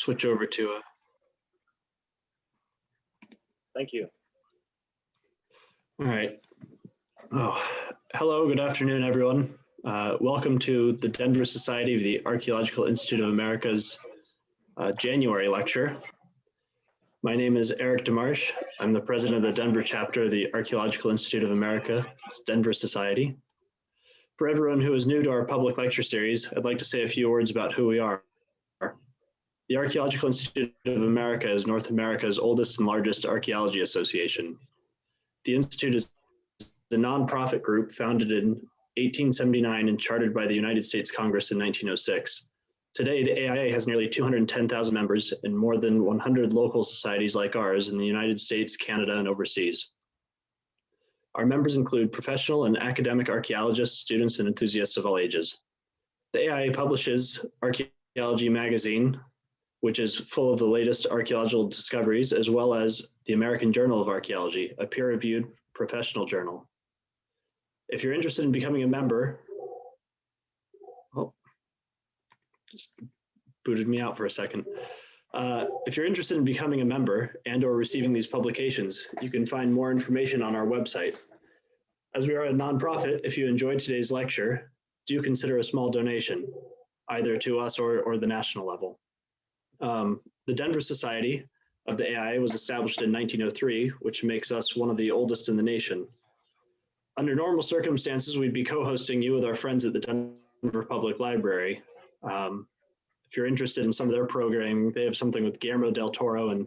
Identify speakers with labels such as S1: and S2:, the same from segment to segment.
S1: switch over to
S2: Thank you.
S1: All right. Oh, hello, good afternoon, everyone. Welcome to the Denver Society of the Archaeological Institute of America's January lecture. My name is Eric DeMarche. I'm the president of the Denver chapter of the Archaeological Institute of America's Denver Society. For everyone who is new to our public lecture series, I'd like to say a few words about who we are. The Archaeological Institute of America is North America's oldest and largest archaeology association. The Institute is a nonprofit group founded in 1879 and chartered by the United States Congress in 1906. Today, the AIA has nearly 210,000 members and more than 100 local societies like ours in the United States, Canada, and overseas. Our members include professional and academic archaeologists, students, and enthusiasts of all ages. The AIA publishes Archaeology magazine, which is full of the latest archaeological discoveries, as well as the American Journal of Archaeology, a peer-reviewed professional journal. If you're interested in becoming a member, just booted me out for a second. If you're interested in becoming a member and or receiving these publications, you can find more information on our website. As we are a nonprofit, if you enjoyed today's lecture, do consider a small donation, either to us or the national level. The Denver Society of the AIA was established in 1903, which makes us one of the oldest in the nation. Under normal circumstances, we'd be co-hosting you with our friends at the Denver Public Library. If you're interested in some of their programming, they have something with Guillermo del Toro and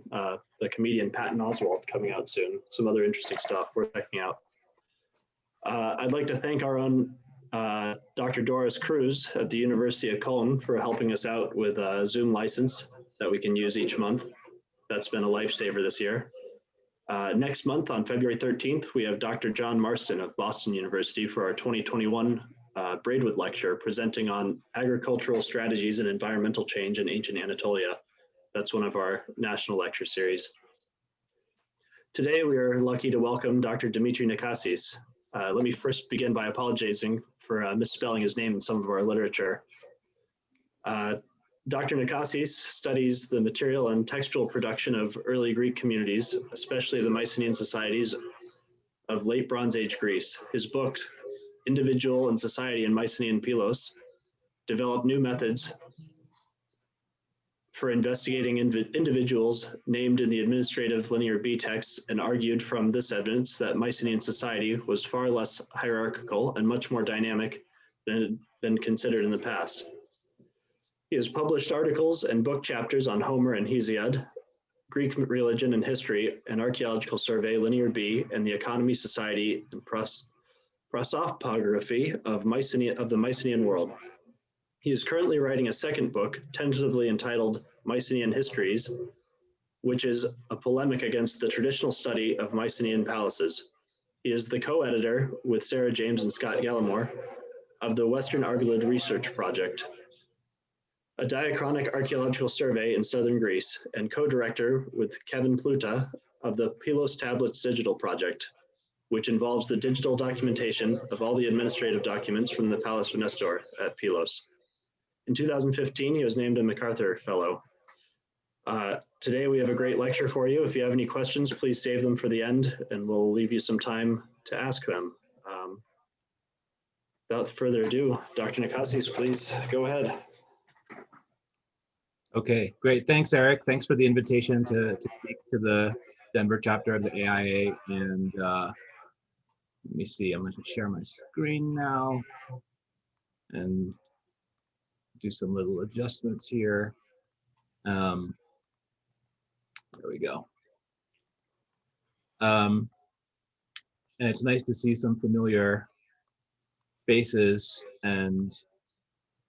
S1: the comedian Patton Oswalt coming out soon. Some other interesting stuff we're checking out. I'd like to thank our own Dr. Doris Cruz at the University of Cologne for helping us out with a Zoom license that we can use each month. That's been a lifesaver this year. Next month on February 13th, we have Dr. John Marston of Boston University for our 2021 Braidwood lecture presenting on agricultural strategies and environmental change in ancient Anatolia. That's one of our national lecture series. Today, we are lucky to welcome Dr. Dimitri Nakassis. Let me first begin by apologizing for misspelling his name in some of our literature. Dr. Nakassis studies the material and textual production of early Greek communities, especially the Mycenaean societies of late Bronze Age Greece. His book, Individual and Society in Mycenaean Palace, developed new methods for investigating individuals named in the administrative linear B texts and argued from this evidence that Mycenaean society was far less hierarchical and much more dynamic than had been considered in the past. He has published articles and book chapters on Homer and Hesiod, Greek religion and history, and archaeological survey, linear B, and the economy, society, and prosopography of the Mycenaean world. He is currently writing a second book, tentatively entitled Mycenaean Histories, which is a polemic against the traditional study of Mycenaean palaces. He is the co-editor with Sarah James and Scott Gallimore of the Western Argolid Research Project, a diachronic archaeological survey in southern Greece, and co-director with Kevin Pluta of the Pylos Tablets Digital Project, which involves the digital documentation of all the administrative documents from the Palace of Nestor at Pylos. In 2015, he was named a MacArthur Fellow. Today, we have a great lecture for you. If you have any questions, please save them for the end, and we'll leave you some time to ask them. Without further ado, Dr. Nakassis, please go ahead.
S3: Okay, great. Thanks, Eric. Thanks for the invitation to speak to the Denver chapter of the AIA. And let me see, I'm going to share my screen now and do some little adjustments here. There we go. And it's nice to see some familiar faces and,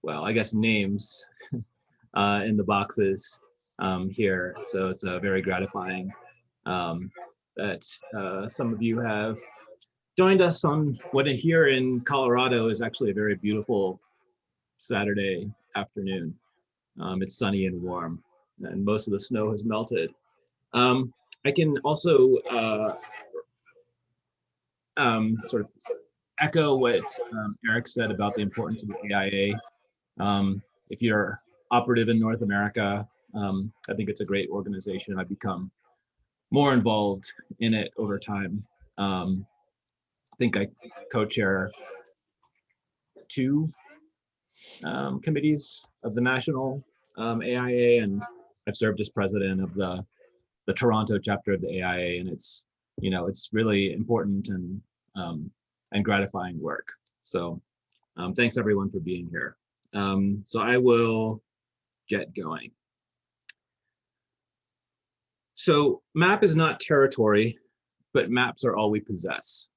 S3: well, I guess names in the boxes here. So it's very gratifying that some of you have joined us on what here in Colorado is actually a very beautiful Saturday afternoon. It's sunny and warm, and most of the snow has melted. I can also sort of echo what Eric said about the importance of the AIA. If you're operative in North America, I think it's a great organization. I've become more involved in it over time. I think I co-chair 2 committees of the National AIA, and I've served as president of the Toronto chapter of the AIA, and it's really important and gratifying work. So thanks everyone for being here. So I will get going. So map is not territory, but maps are all we possess.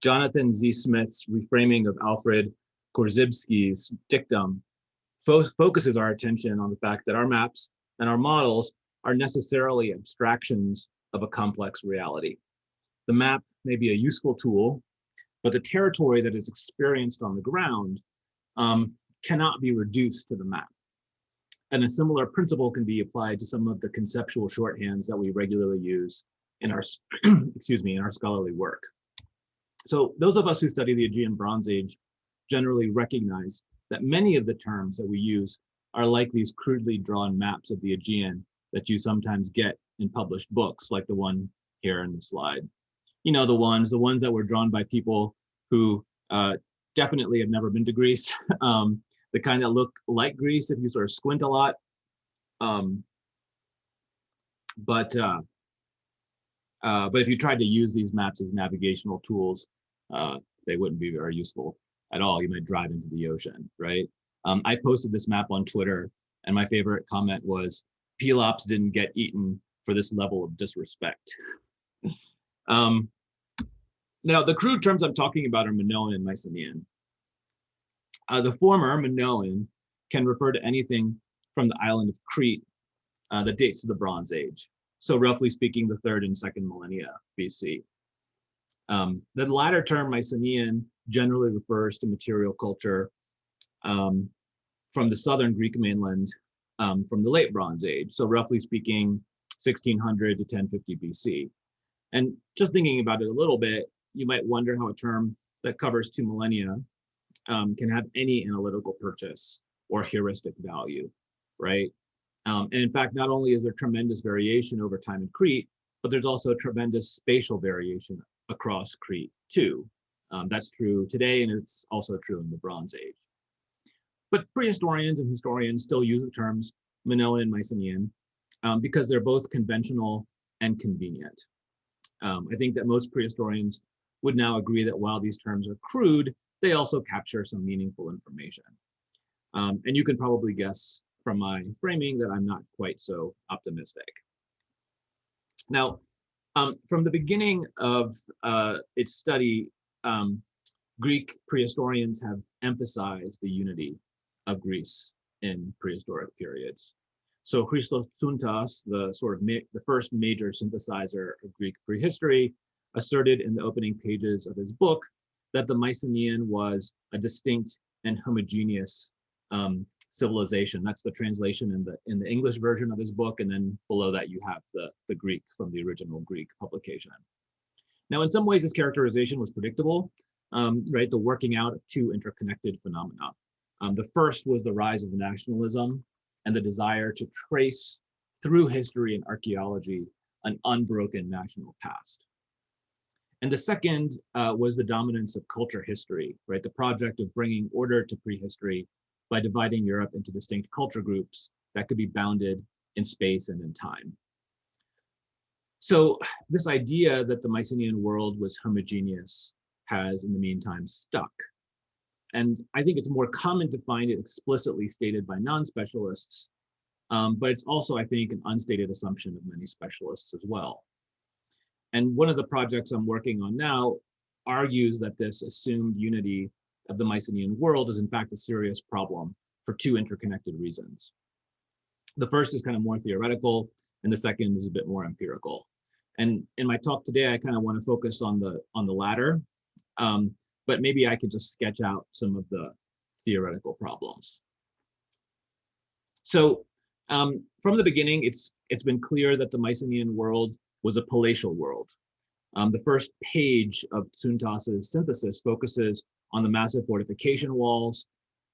S3: Jonathan Z. Smith's reframing of Alfred Korzybski's dictum focuses our attention on the fact that our maps and our models are necessarily abstractions of a complex reality. The map may be a useful tool, but the territory that is experienced on the ground cannot be reduced to the map. And a similar principle can be applied to some of the conceptual shorthands that we regularly use in our, in our scholarly work. So those of us who study the Aegean Bronze Age generally recognize that many of the terms that we use are like these crudely drawn maps of the Aegean that you sometimes get in published books, like the one here in the slide. You know, the ones that were drawn by people who definitely have never been to Greece, the kind that look like Greece if you sort of squint a lot. But if you tried to use these maps as navigational tools, they wouldn't be very useful at all. You might drive into the ocean, right? I posted this map on Twitter, and my favorite comment was, Pelops didn't get eaten for this level of disrespect. Now, the crude terms I'm talking about are Minoan and Mycenaean. The former, Minoan, can refer to anything from the island of Crete that dates to the Bronze Age. So roughly speaking, the 3rd and 2nd millennia BC. The latter term, Mycenaean, generally refers to material culture from the southern Greek mainland from the late Bronze Age. So roughly speaking, 1600 to 1050 BC. And just thinking about it a little bit, you might wonder how a term that covers 2 millennia can have any analytical purchase or heuristic value, right? And in fact, not only is there tremendous variation over time in Crete, but there's also tremendous spatial variation across Crete too. That's true today, and it's also true in the Bronze Age. But prehistorians and historians still use the terms Minoan and Mycenaean because they're both conventional and convenient. I think that most prehistorians would now agree that while these terms are crude, they also capture some meaningful information. And you can probably guess from my framing that I'm not quite so optimistic. Now, from the beginning of its study, Greek prehistorians have emphasized the unity of Greece in prehistoric periods. So Christos Tsuntas, the first major synthesizer of Greek prehistory, asserted in the opening pages of his book that the Mycenaean was a distinct and homogeneous civilization. That's the translation in the English version of his book, and then below that you have the Greek from the original Greek publication. Now, in some ways, this characterization was predictable, right? The working out of 2 interconnected phenomena. The first was the rise of nationalism and the desire to trace through history and archaeology an unbroken national past. And the second was the dominance of culture history, right? The project of bringing order to prehistory by dividing Europe into distinct culture groups that could be bounded in space and in time. So this idea that the Mycenaean world was homogeneous has, in the meantime, stuck. And I think it's more common to find it explicitly stated by non-specialists, but it's also, I think, an unstated assumption of many specialists as well. And one of the projects I'm working on now argues that this assumed unity of the Mycenaean world is in fact a serious problem for 2 interconnected reasons. The first is kind of more theoretical, and the second is a bit more empirical. And in my talk today, I kind of want to focus on the latter, but maybe I could just sketch out some of the theoretical problems. So from the beginning, it's been clear that the Mycenaean world was a palatial world. The first page of Tsuntas's synthesis focuses on the massive fortification walls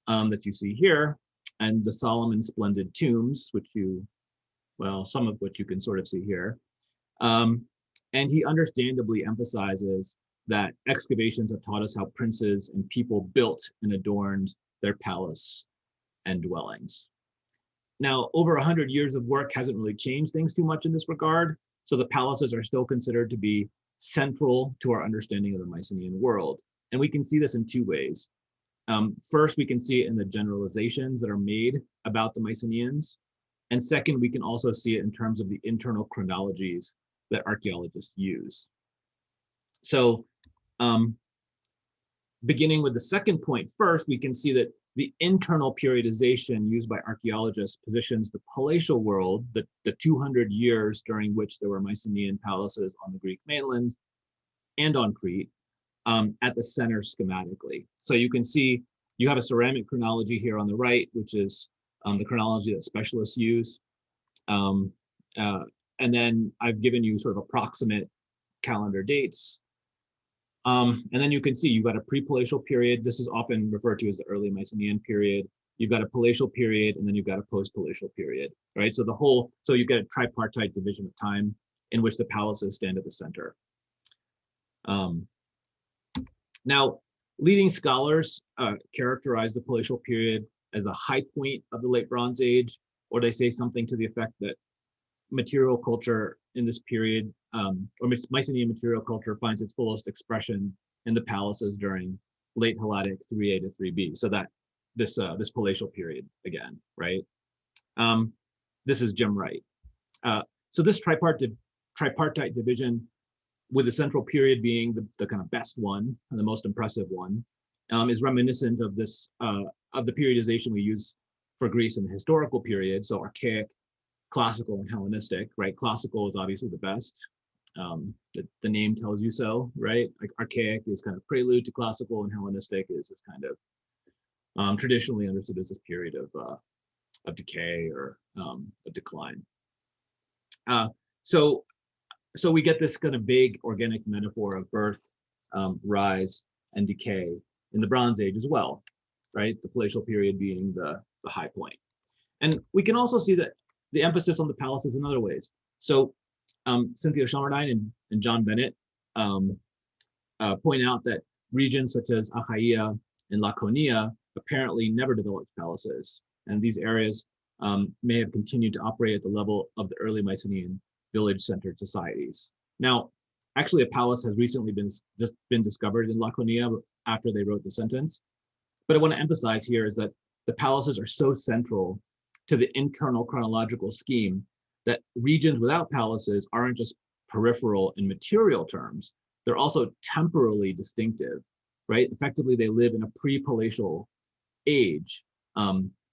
S3: that you see here, and the solemn and splendid tombs, which some of which you can sort of see here. And he understandably emphasizes that excavations have taught us how princes and people built and adorned their palace and dwellings. Now, over 100 years of work hasn't really changed things too much in this regard, so the palaces are still considered to be central to our understanding of the Mycenaean world. And we can see this in two ways. First, we can see it in the generalizations that are made about the Mycenaeans. And second, we can also see it in terms of the internal chronologies that archaeologists use. So beginning with the second point first, we can see that the internal periodization used by archaeologists positions the palatial world, the 200 years during which there were Mycenaean palaces on the Greek mainland and on Crete, at the center schematically. So you can see you have a ceramic chronology here on the right, which is the chronology that specialists use. And then I've given you sort of approximate calendar dates. And then you can see you've got a pre-palatial period. This is often referred to as the early Mycenaean period. You've got a palatial period, and then you've got a post-palatial period, right? So you get a tripartite division of time in which the palaces stand at the center. Now, leading scholars characterize the palatial period as the high point of the late Bronze Age, or they say something to the effect that material culture in this period, or Mycenaean material culture, finds its fullest expression in the palaces during late Helladic 3A to 3B. So that this palatial period again, right? This is Jim Wright. So this tripartite division, with the central period being the kind of best one and the most impressive one, is reminiscent of this of the periodization we use for Greece in the historical period. So archaic, classical, and Hellenistic, right? Classical is obviously the best. The name tells you so, right? Like archaic is kind of prelude to classical, and Hellenistic is this kind of traditionally understood as this period of decay or of decline. So we get this kind of big organic metaphor of birth, rise, and decay in the Bronze Age as well, right? The palatial period being the high point. And we can also see that the emphasis on the palaces in other ways. So Cynthia Shelmerdine and John Bennett point out that regions such as Achaia and Laconia apparently never developed palaces. And these areas may have continued to operate at the level of the early Mycenaean village-centered societies. Now, actually, a palace has recently been discovered in Laconia after they wrote the sentence. But I want to emphasize here is that the palaces are so central to the internal chronological scheme that regions without palaces aren't just peripheral in material terms, they're also temporally distinctive, right? Effectively, they live in a pre-palatial age,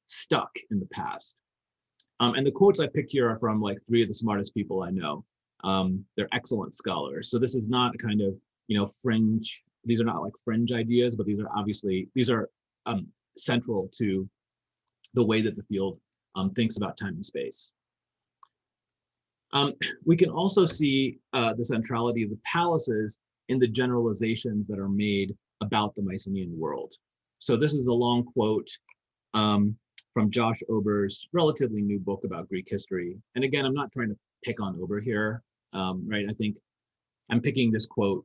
S3: stuck in the past. And the quotes I picked here are from like three of the smartest people I know. They're excellent scholars. So this is not kind of, fringe, these are not like fringe ideas, but these are central to the way that the field thinks about time and space. We can also see the centrality of the palaces in the generalizations that are made about the Mycenaean world. So this is a long quote from Josh Ober's relatively new book about Greek history. And again, I'm not trying to pick on Ober here, right? I think I'm picking this quote.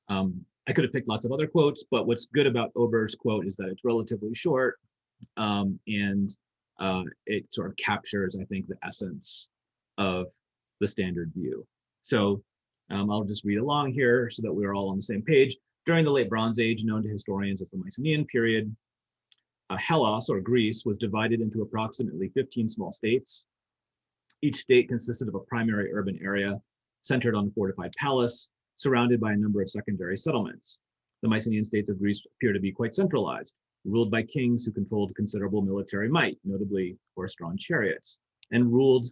S3: I could have picked lots of other quotes, but what's good about Ober's quote is that it's relatively short, and it sort of captures, I think, the essence of the standard view. So I'll just read along here so that we're all on the same page. During the late Bronze Age, known to historians as the Mycenaean period, Hellas, or Greece, was divided into approximately 15 small states. Each state consisted of a primary urban area centered on a fortified palace, surrounded by a number of secondary settlements. The Mycenaean states of Greece appear to be quite centralized, ruled by kings who controlled considerable military might, notably horse-drawn chariots, and ruled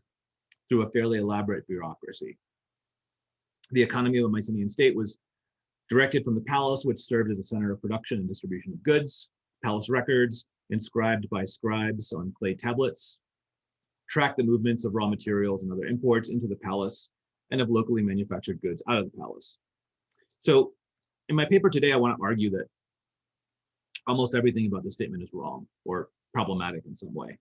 S3: through a fairly elaborate bureaucracy. The economy of a Mycenaean state was directed from the palace, which served as a center of production and distribution of goods. Palace records, inscribed by scribes on clay tablets, track the movements of raw materials and other imports into the palace and of locally manufactured goods out of the palace. So in my paper today, I want to argue that almost everything about this statement is wrong, or problematic in some way.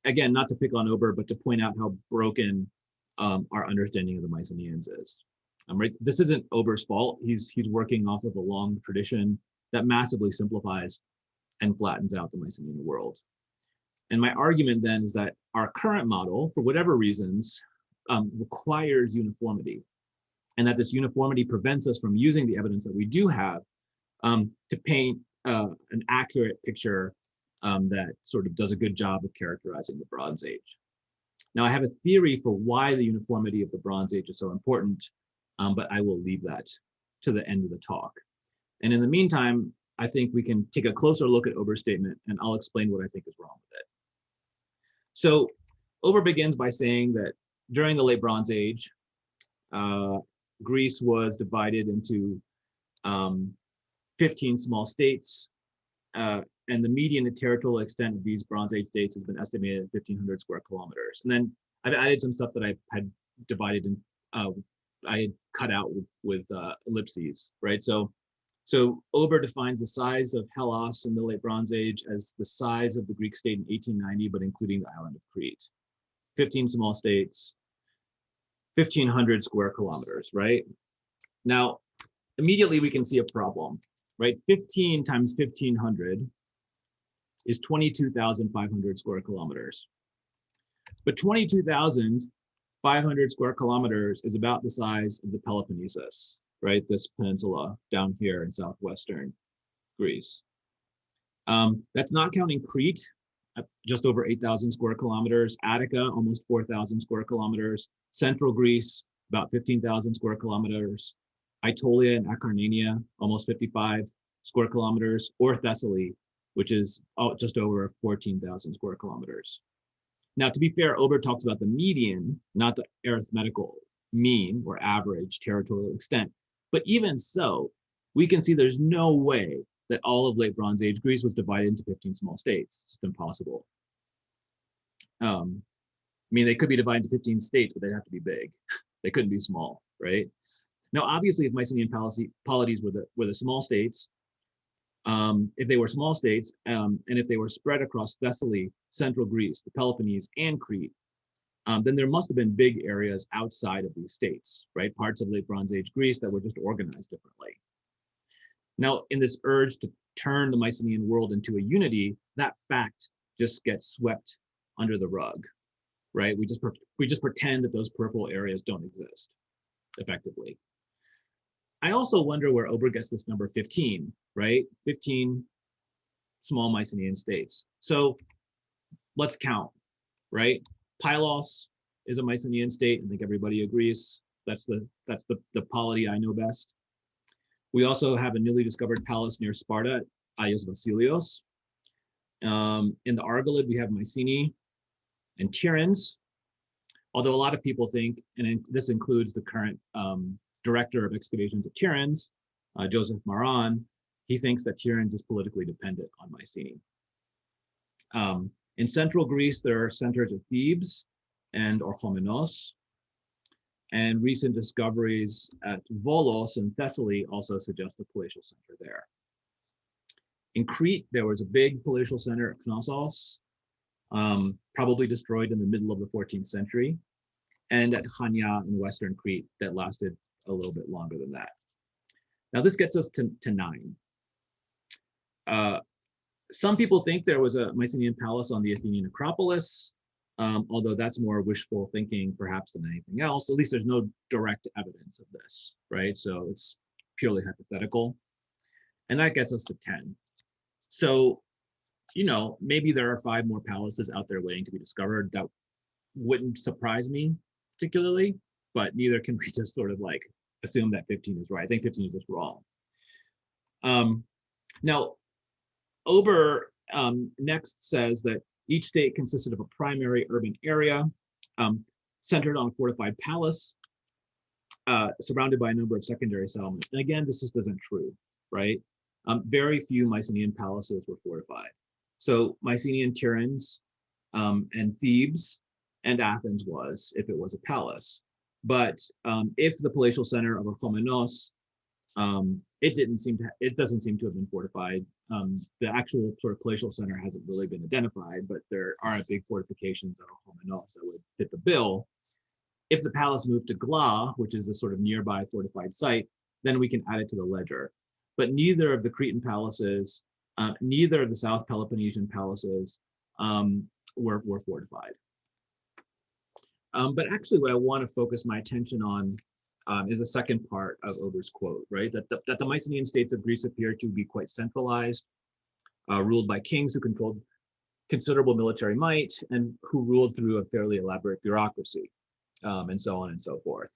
S3: Again, not to pick on Ober, but to point out how broken our understanding of the Mycenaeans is. Right? This isn't Ober's fault. He's working off of a long tradition that massively simplifies and flattens out the Mycenaean world. And my argument then is that our current model, for whatever reasons, requires uniformity, and that this uniformity prevents us from using the evidence that we do have to paint an accurate picture that sort of does a good job of characterizing the Bronze Age. Now, I have a theory for why the uniformity of the Bronze Age is so important, but I will leave that to the end of the talk. And in the meantime, I think we can take a closer look at Ober's statement, and I'll explain what I think is wrong with it. So Ober begins by saying that during the late Bronze Age, Greece was divided into 15 small states, and the median territorial extent of these Bronze Age states has been estimated at 1,500 square kilometers. And then I've added some stuff that I had divided in, I had cut out with ellipses, right? So Ober defines the size of Hellas in the late Bronze Age as the size of the Greek state in 1890, but including the island of Crete. 15 small states, 1,500 square kilometers, right? Now, immediately we can see a problem, right? 15 times 1,500 is 22,500 square kilometers. But 22,500 square kilometers is about the size of the Peloponnesus, right? This peninsula down here in southwestern Greece. That's not counting Crete, just over 8,000 square kilometers, Attica, almost 4,000 square kilometers, central Greece, about 15,000 square kilometers, Aetolia and Acarnania, almost 55 square kilometers, or Thessaly, which is just over 14,000 square kilometers. Now, to be fair, Ober talks about the median, not the arithmetical mean or average territorial extent. But even so, we can see there's no way that all of late Bronze Age Greece was divided into 15 small states. It's impossible. I mean, they could be divided into 15 states, but they'd have to be big. They couldn't be small, right? Now, obviously, if Mycenaean polities were the small states, if they were small states, and if they were spread across Thessaly, central Greece, the Peloponnese, and Crete, then there must have been big areas outside of these states, right? Parts of late Bronze Age Greece that were just organized differently. Now, in this urge to turn the Mycenaean world into a unity, that fact just gets swept under the rug, right? We just pretend that those peripheral areas don't exist effectively. I also wonder where Ober gets this number 15, right? 15 small Mycenaean states. So let's count, right? Pylos is a Mycenaean state. I think everybody agrees. That's the polity I know best. We also have a newly discovered palace near Sparta, Aios Vasilios. In the Argolid, we have Mycenae and Tiryns. Although a lot of people think, and this includes the current director of excavations at Tiryns, Joseph Maran, he thinks that Tiryns is politically dependent on Mycenae. In central Greece, there are centers of Thebes and Orchomenos, and recent discoveries at Volos and Thessaly also suggest a palatial center there. In Crete, there was a big palatial center at Knossos, probably destroyed in the middle of the 14th century, and at Chania in Western Crete that lasted a little bit longer than that. Now this gets us to 9. Some people think there was a Mycenaean palace on the Athenian Acropolis, although that's more wishful thinking perhaps than anything else. At least there's no direct evidence of this, right? So it's purely hypothetical. And that gets us to 10. So, you know, maybe there are 5 more palaces out there waiting to be discovered. That wouldn't surprise me particularly, but neither can we just sort of like assume that 15 is right. I think 15 is just wrong. Now, Ober next says that each state consisted of a primary urban area centered on a fortified palace, surrounded by a number of secondary settlements. And again, this just isn't true, right? Very few Mycenaean palaces were fortified. So Mycenaean Tiryns and Thebes and Athens was, if it was a palace. But if the palatial center of Orchomenos, it doesn't seem to have been fortified. The actual sort of palatial center hasn't really been identified, but there are big fortifications at Alhomenos that would fit the bill. If the palace moved to Gla, which is a sort of nearby fortified site, then we can add it to the ledger. But neither of the Cretan palaces, neither of the South Peloponnesian palaces were fortified. But actually what I want to focus my attention on is the second part of Ober's quote, right? That the Mycenaean states of Greece appear to be quite centralized, ruled by kings who controlled considerable military might and who ruled through a fairly elaborate bureaucracy, and so on and so forth.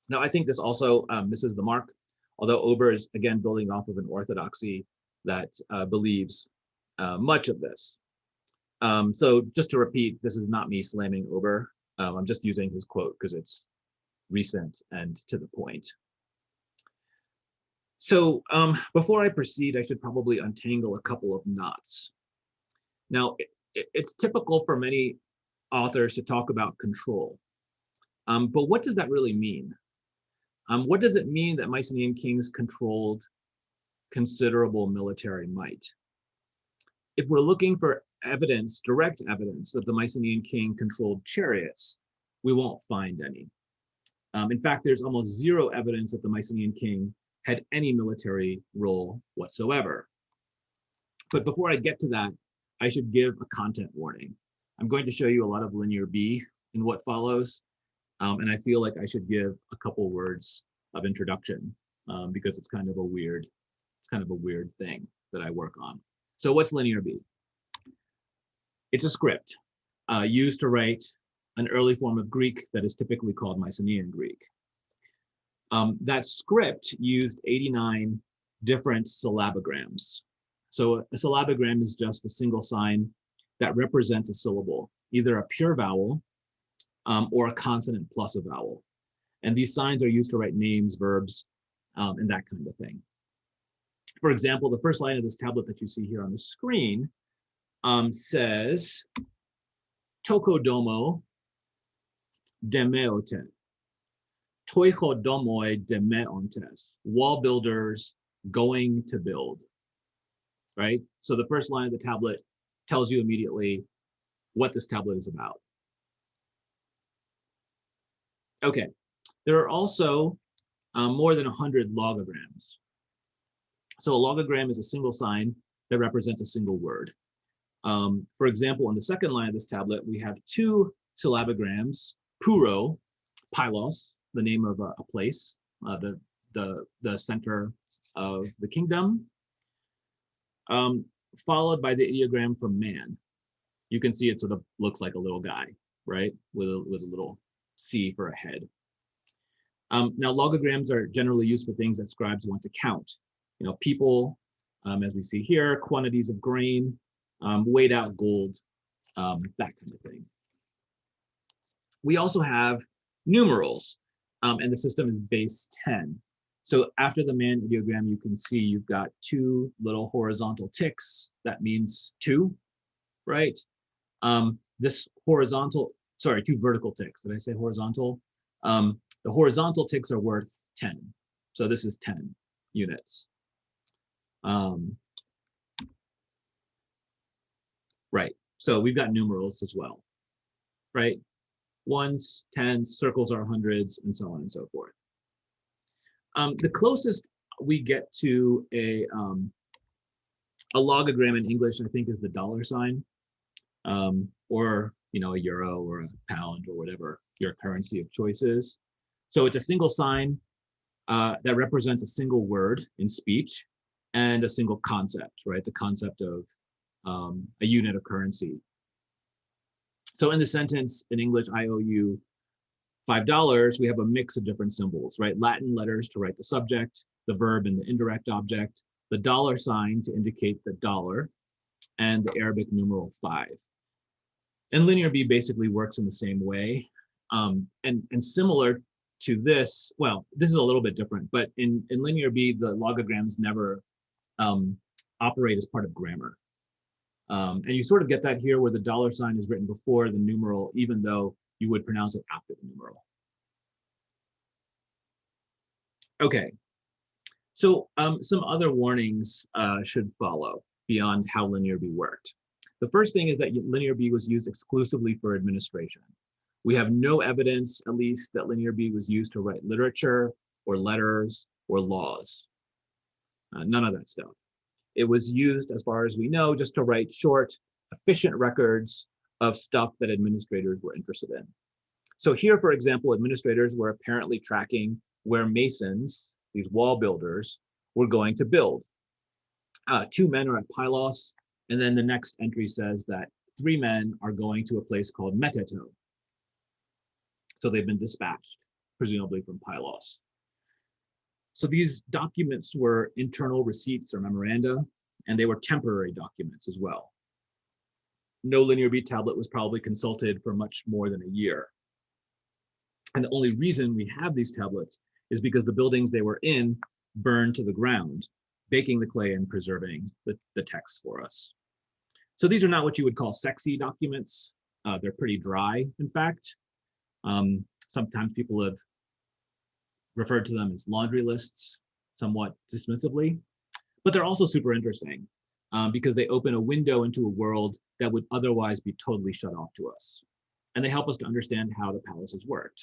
S3: Now, I think this also misses the mark, although Ober is, again, building off of an orthodoxy that believes much of this. So just to repeat, this is not me slamming Ober. I'm just using his quote because it's recent and to the point. So before I proceed, I should probably untangle a couple of knots. Now, it's typical for many authors to talk about control. But what does that really mean? What does it mean that Mycenaean kings controlled considerable military might? If we're looking for evidence, direct evidence that the Mycenaean king controlled chariots, we won't find any. In fact, there's almost zero evidence that the Mycenaean king had any military role whatsoever. But before I get to that, I should give a content warning. I'm going to show you a lot of linear B in what follows, and I feel like I should give a couple words of introduction because it's kind of a weird thing that I work on. So what's linear B? It's a script used to write an early form of Greek that is typically called Mycenaean Greek. That script used 89 different syllabograms. So a syllabogram is just a single sign that represents a syllable, either a pure vowel or a consonant plus a vowel. And these signs are used to write names, verbs, and that kind of thing. For example, the first line of this tablet that you see here on the screen says, Tokodomo demeote, toichodomoi demeontes, wall builders going to build, right? So the first line of the tablet tells you immediately what this tablet is about. Okay, there are also more than 100 logograms. So a logogram is a single sign that represents a single word. For example, on the second line of this tablet, we have two syllabograms, Puro, Pylos, the name of a place, the center of the kingdom, followed by the ideogram for man. You can see it sort of looks like a little guy, right? With a little C for a head. Now, logograms are generally used for things that scribes want to count. You know, people, as we see here, quantities of grain, weighed out gold, that kind of thing. We also have numerals, and the system is base 10. So after the man ideogram, you can see you've got two little horizontal ticks. That means 2, right? This horizontal, sorry, 2 vertical ticks. Did I say horizontal? The horizontal ticks are worth 10. So this is 10 units. Right, so we've got numerals as well, right? Ones, tens, circles are hundreds, and so on and so forth. The closest we get to a logogram in English, I think, is the $sign, or a euro or a pound or whatever your currency of choice is. So it's a single sign that represents a single word in speech and a single concept, right? The concept of a unit of currency. So in the sentence in English, I owe you $5, we have a mix of different symbols, right? Latin letters to write the subject, the verb and the indirect object, the $sign to indicate the dollar, and the Arabic numeral 5. And linear B basically works in the same way. And similar to this, well, this is a little bit different, but in linear B, the logograms never operate as part of grammar. And you sort of get that here where the $sign is written before the numeral, even though you would pronounce it after the numeral. Okay, So some other warnings should follow beyond how Linear B worked. The first thing is that Linear B was used exclusively for administration. We have no evidence, at least, that Linear B was used to write literature or letters or laws. None of that stuff. It was used, as far as we know, just to write short, efficient records of stuff that administrators were interested in. So here, for example, administrators were apparently tracking where masons, these wall builders, were going to build. 2 men are at Pylos, and then the next entry says that 3 men are going to a place called Meteto. So they've been dispatched, presumably from Pylos. So these documents were internal receipts or memoranda, and they were temporary documents as well. No Linear B tablet was probably consulted for much more than a year. And the only reason we have these tablets is because the buildings they were in burned to the ground, baking the clay and preserving the text for us. So these are not what you would call sexy documents. They're pretty dry, in fact. Sometimes people have referred to them as laundry lists, somewhat dismissively, but they're also super interesting because they open a window into a world that would otherwise be totally shut off to us. And they help us to understand how the palaces worked,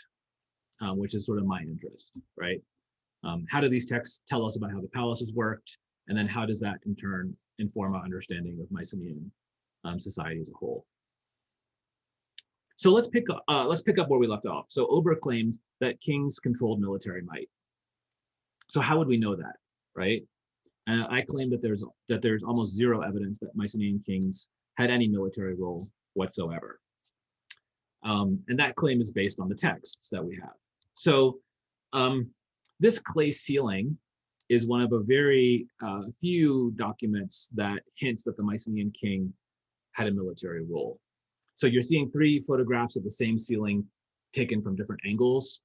S3: which is sort of my interest, right? How do these texts tell us about how the palaces worked? And then how does that in turn inform our understanding of Mycenaean society as a whole? So let's pick up where we left off. So Ober claimed that kings controlled military might. So how would we know that, right? I claim that there's almost zero evidence that Mycenaean kings had any military role whatsoever. And that claim is based on the texts that we have. So this clay ceiling is one of a very few documents that hints that the Mycenaean king had a military role. So you're seeing 3 photographs of the same ceiling taken from different angles.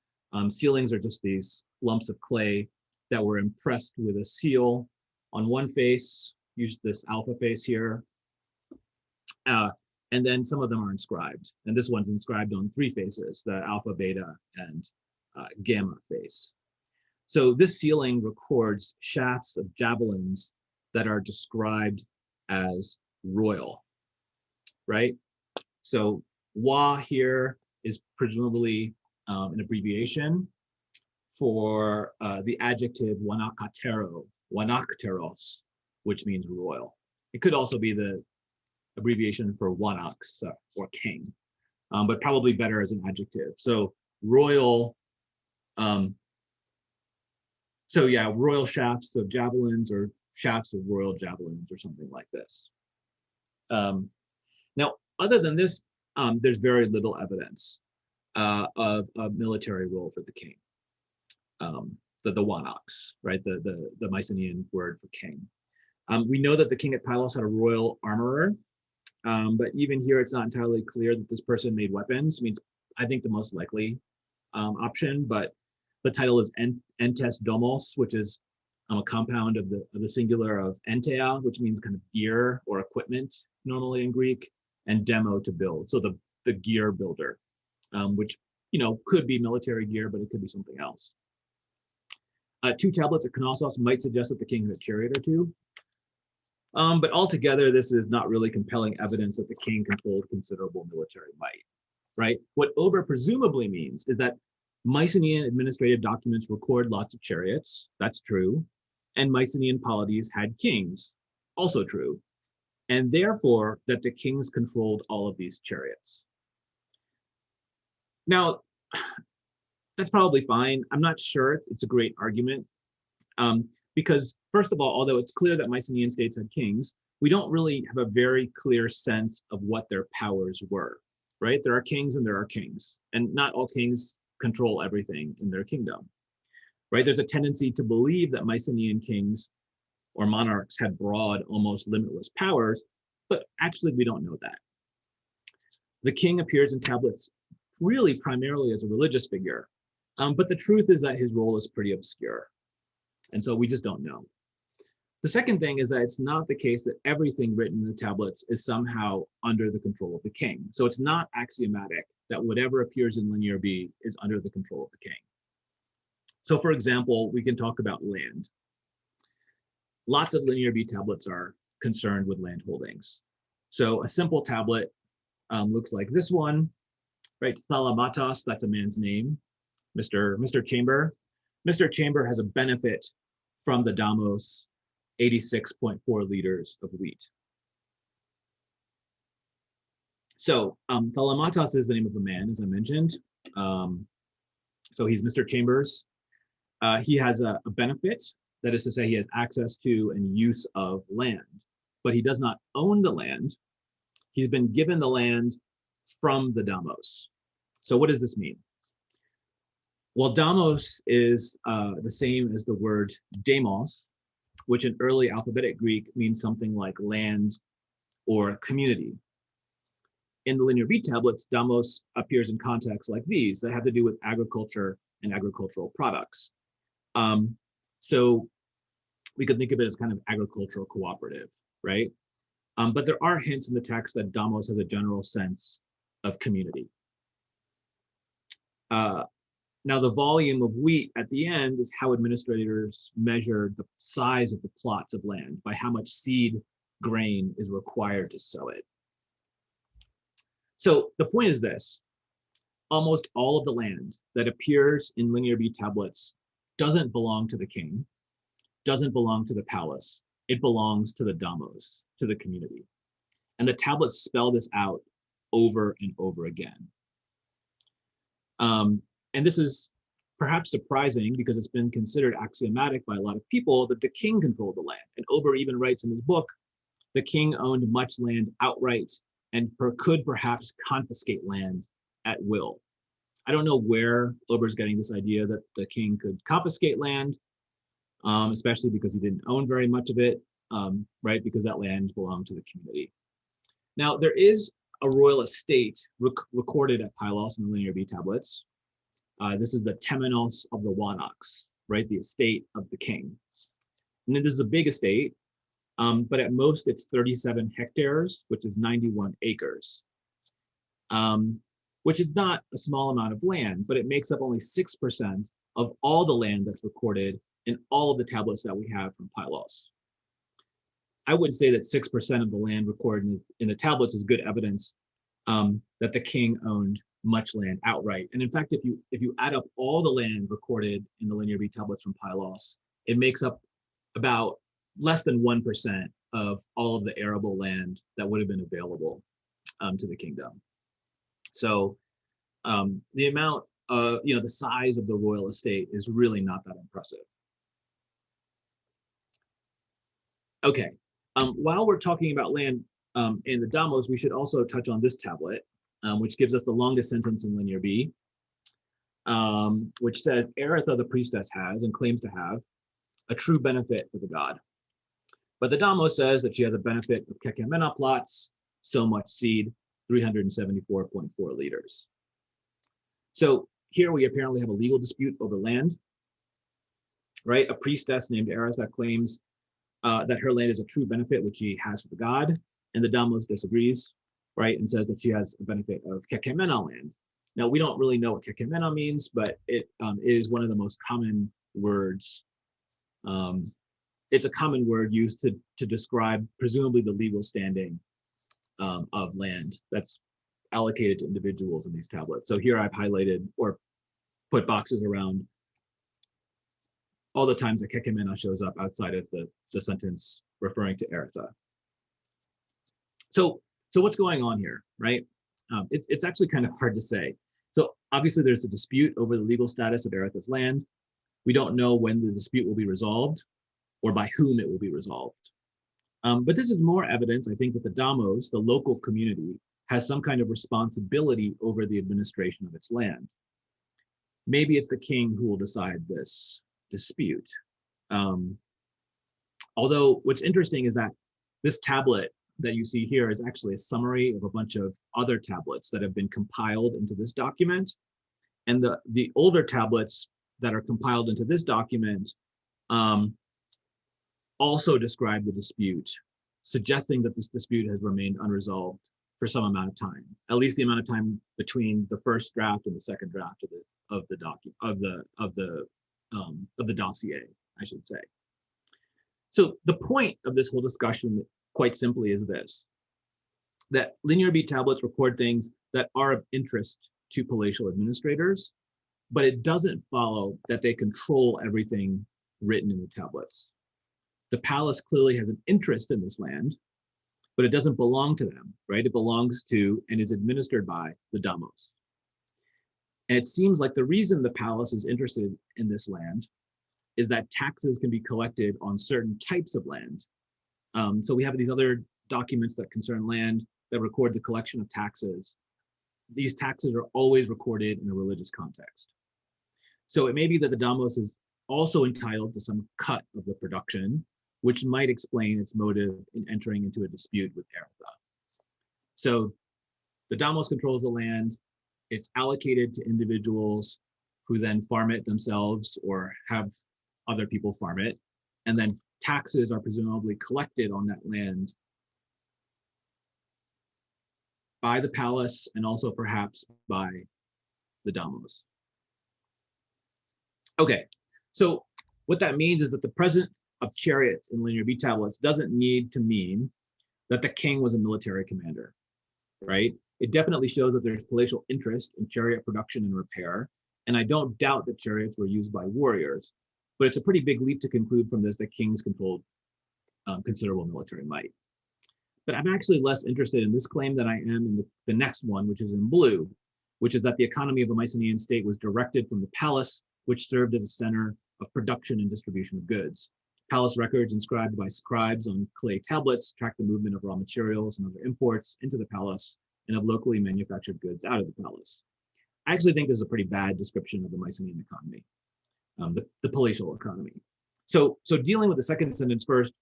S3: Ceilings are just these lumps of clay that were impressed with a seal on one face, use this alpha face here, and then some of them are inscribed. And this one's inscribed on 3 faces, the alpha, beta, and gamma face. So this ceiling records shafts of javelins that are described as royal, right? So wa here is presumably an abbreviation for the adjective wanakteros, which means royal. It could also be the abbreviation for wanax or king, but probably better as an adjective. So royal, royal shafts of javelins or shafts of royal javelins or something like this. Now, other than this, there's very little evidence of a military role for the king. The wanax, right? The Mycenaean word for king. We know that the king at Pylos had a royal armorer, but even here it's not entirely clear that this person made weapons. I think the most likely option, but the title is entes domos, which is a compound of the singular of entea, which means kind of gear or equipment normally in Greek, and demo to build. So the gear builder, which could be military gear, but it could be something else. 2 tablets at Knossos might suggest that the king had a chariot or 2. But altogether, this is not really compelling evidence that the king controlled considerable military might, right? What Ober presumably means is that Mycenaean administrative documents record lots of chariots, that's true, and Mycenaean polities had kings, also true, and therefore that the kings controlled all of these chariots. Now, that's probably fine. I'm not sure it's a great argument because, first of all, although it's clear that Mycenaean states had kings, we don't really have a very clear sense of what their powers were, right? There are kings and there are kings, and not all kings control everything in their kingdom, right? There's a tendency to believe that Mycenaean kings or monarchs had broad, almost limitless powers, but actually we don't know that. The king appears in tablets really primarily as a religious figure, but the truth is that his role is pretty obscure, and so we just don't know. The second thing is that it's not the case that everything written in the tablets is somehow under the control of the king. So it's not axiomatic that whatever appears in Linear B is under the control of the king. So for example, we can talk about land. lots of linear B tablets are concerned with land holdings. So a simple tablet looks like this one, right? Thalamatos, that's a man's name, Mr. Chamber. Mr. Chamber has a benefit from the Damos, 86.4 liters of wheat. So Thalamatos is the name of a man, as I mentioned. So he's Mr. Chambers. He has a benefit, that is to say he has access to and use of land, but he does not own the land. He's been given the land from the Damos. So what does this mean? Well, Damos is the same as the word demos, which in early alphabetic Greek means something like land or community. In the linear B tablets, Damos appears in contexts like these that have to do with agriculture and agricultural products. So we could think of it as kind of agricultural cooperative, right? But there are hints in the text that Damos has a general sense of community. Now, the volume of wheat at the end is how administrators measure the size of the plots of land by how much seed grain is required to sow it. So the point is this: almost all of the land that appears in linear B tablets doesn't belong to the king, doesn't belong to the palace. It belongs to the Damos, to the community. And the tablets spell this out over and over again. And this is perhaps surprising because it's been considered axiomatic by a lot of people that the king controlled the land. And Ober even writes in his book, the king owned much land outright and could perhaps confiscate land at will. I don't know where Ober's getting this idea that the king could confiscate land, especially because he didn't own very much of it, right? Because that land belonged to the community. Now, there is a royal estate recorded at Pylos in the linear B tablets. This is the temenos of the Wanaks, right? The estate of the king. And then this is a big estate, but at most it's 37 hectares, which is 91 acres, which is not a small amount of land, but it makes up only 6% of all the land that's recorded in all of the tablets that we have from Pylos. I would say that 6% of the land recorded in the tablets is good evidence that the king owned much land outright. And in fact, if you add up all the land recorded in the linear B tablets from Pylos, it makes up about less than 1% of all of the arable land that would have been available to the kingdom. So the amount of, the size of the royal estate is really not that impressive. Okay, while we're talking about land in the Damos, we should also touch on this tablet, which gives us the longest sentence in linear B, which says, Eretha the priestess has and claims to have a true benefit for the god. But the Damos says that she has a benefit of kekemena plots, so much seed, 374.4 liters. So here we apparently have a legal dispute over land, right? A priestess named Eretha claims that her land is a true benefit, which she has for the god, and the Damos disagrees, right, and says that she has a benefit of kekemena land. Now, we don't really know what kekemena means, but it is one of the most common words. It's a common word used to describe presumably the legal standing of land that's allocated to individuals in these tablets. So here I've highlighted or put boxes around all the times that kekemena shows up outside of the sentence referring to Eretha. So what's going on here, right? It's actually kind of hard to say. So obviously there's a dispute over the legal status of Eretha's land. We don't know when the dispute will be resolved or by whom it will be resolved. But this is more evidence, I think, that the Damos, the local community, has some kind of responsibility over the administration of its land. Maybe it's the king who will decide this dispute. Although what's interesting is that this tablet that you see here is actually a summary of a bunch of other tablets that have been compiled into this document. And the older tablets that are compiled into this document also describe the dispute, suggesting that this dispute has remained unresolved for some amount of time, at least the amount of time between the first draft and the second draft of the dossier, I should say. So the point of this whole discussion, quite simply, is this: that linear beat tablets record things that are of interest to palatial administrators, but it doesn't follow that they control everything written in the tablets. The palace clearly has an interest in this land, but it doesn't belong to them, right? It belongs to and is administered by the damos. And it seems like the reason the palace is interested in this land is that taxes can be collected on certain types of land. So we have these other documents that concern land that record the collection of taxes. These taxes are always recorded in a religious context. So it may be that the damos is also entitled to some cut of the production, which might explain its motive in entering into a dispute with Eratha. So the damos controls the land. It's allocated to individuals who then farm it themselves or have other people farm it. And then taxes are presumably collected on that land by the palace and also perhaps by the damos. Okay, so what that means is that the presence of chariots in linear beat tablets doesn't need to mean that the king was a military commander, right? It definitely shows that there's palatial interest in chariot production and repair, and I don't doubt that chariots were used by warriors, but it's a pretty big leap to conclude from this that kings controlled considerable military might. But I'm actually less interested in this claim than I am in the next one, which is in blue, which is that the economy of a Mycenaean state was directed from the palace, which served as a center of production and distribution of goods. Palace records inscribed by scribes on clay tablets track the movement of raw materials and other imports into the palace and of locally manufactured goods out of the palace. I actually think this is a pretty bad description of the Mycenaean economy, the palatial economy. So dealing with the second sentence first,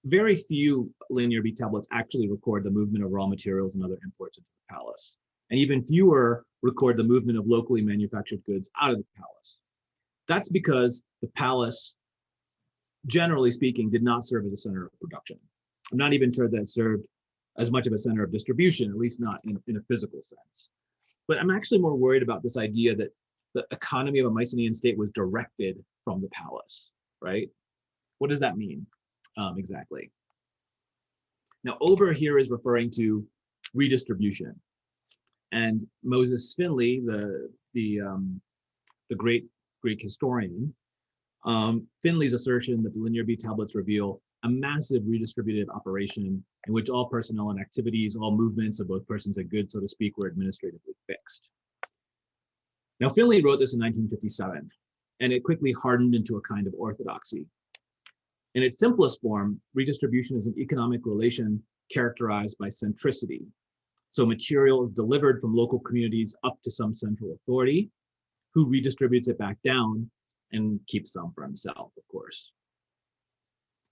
S3: very few linear beat tablets actually record the movement of raw materials and other imports into the palace. And even fewer record the movement of locally manufactured goods out of the palace. That's because the palace, generally speaking, did not serve as a center of production. I'm not even sure that it served as much of a center of distribution, at least not in a physical sense. But I'm actually more worried about this idea that the economy of a Mycenaean state was directed from the palace, right? What does that mean exactly? Now, over here is referring to redistribution. And Moses Finley, the great Greek historian, Finley's assertion that the linear beat tablets reveal a massive redistributive operation in which all personnel and activities, all movements of both persons and goods, so to speak, were administratively fixed. Now, Finley wrote this in 1957, and it quickly hardened into a kind of orthodoxy. In its simplest form, redistribution is an economic relation characterized by centricity. So material is delivered from local communities up to some central authority, who redistributes it back down and keeps some for himself, of course.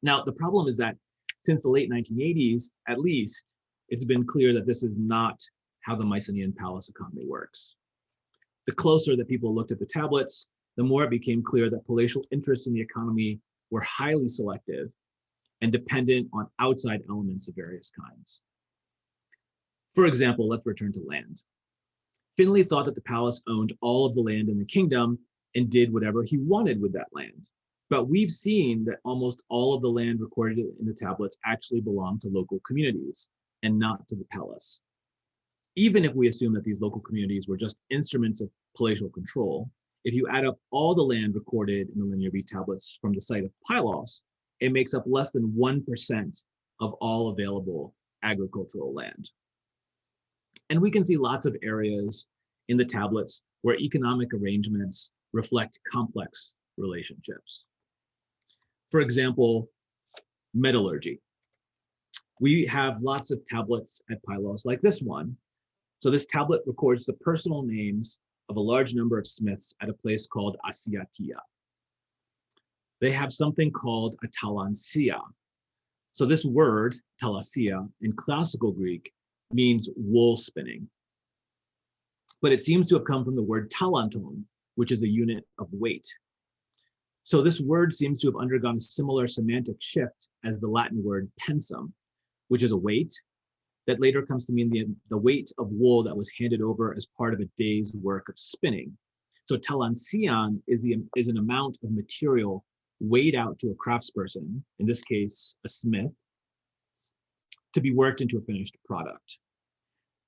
S3: Now, the problem is that since the late 1980s, at least, it's been clear that this is not how the Mycenaean Palace economy works. The closer that people looked at the tablets, the more it became clear that palatial interests in the economy were highly selective and dependent on outside elements of various kinds. For example, let's return to land. Finley thought that the palace owned all of the land in the kingdom and did whatever he wanted with that land. But we've seen that almost all of the land recorded in the tablets actually belonged to local communities and not to the palace. Even if we assume that these local communities were just instruments of palatial control, if you add up all the land recorded in the linear beat tablets from the site of Pylos, it makes up less than 1% of all available agricultural land. And we can see lots of areas in the tablets where economic arrangements reflect complex relationships. For example, metallurgy. We have lots of tablets at Pylos like this one. So this tablet records the personal names of a large number of smiths at a place called Asiatia. They have something called a talansia. So this word, talasia, in classical Greek means wool spinning. But it seems to have come from the word talanton, which is a unit of weight. So this word seems to have undergone a similar semantic shift as the Latin word pensum, which is a weight that later comes to mean the weight of wool that was handed over as part of a day's work of spinning. So talansian is an amount of material weighed out to a craftsperson, in this case, a smith, to be worked into a finished product.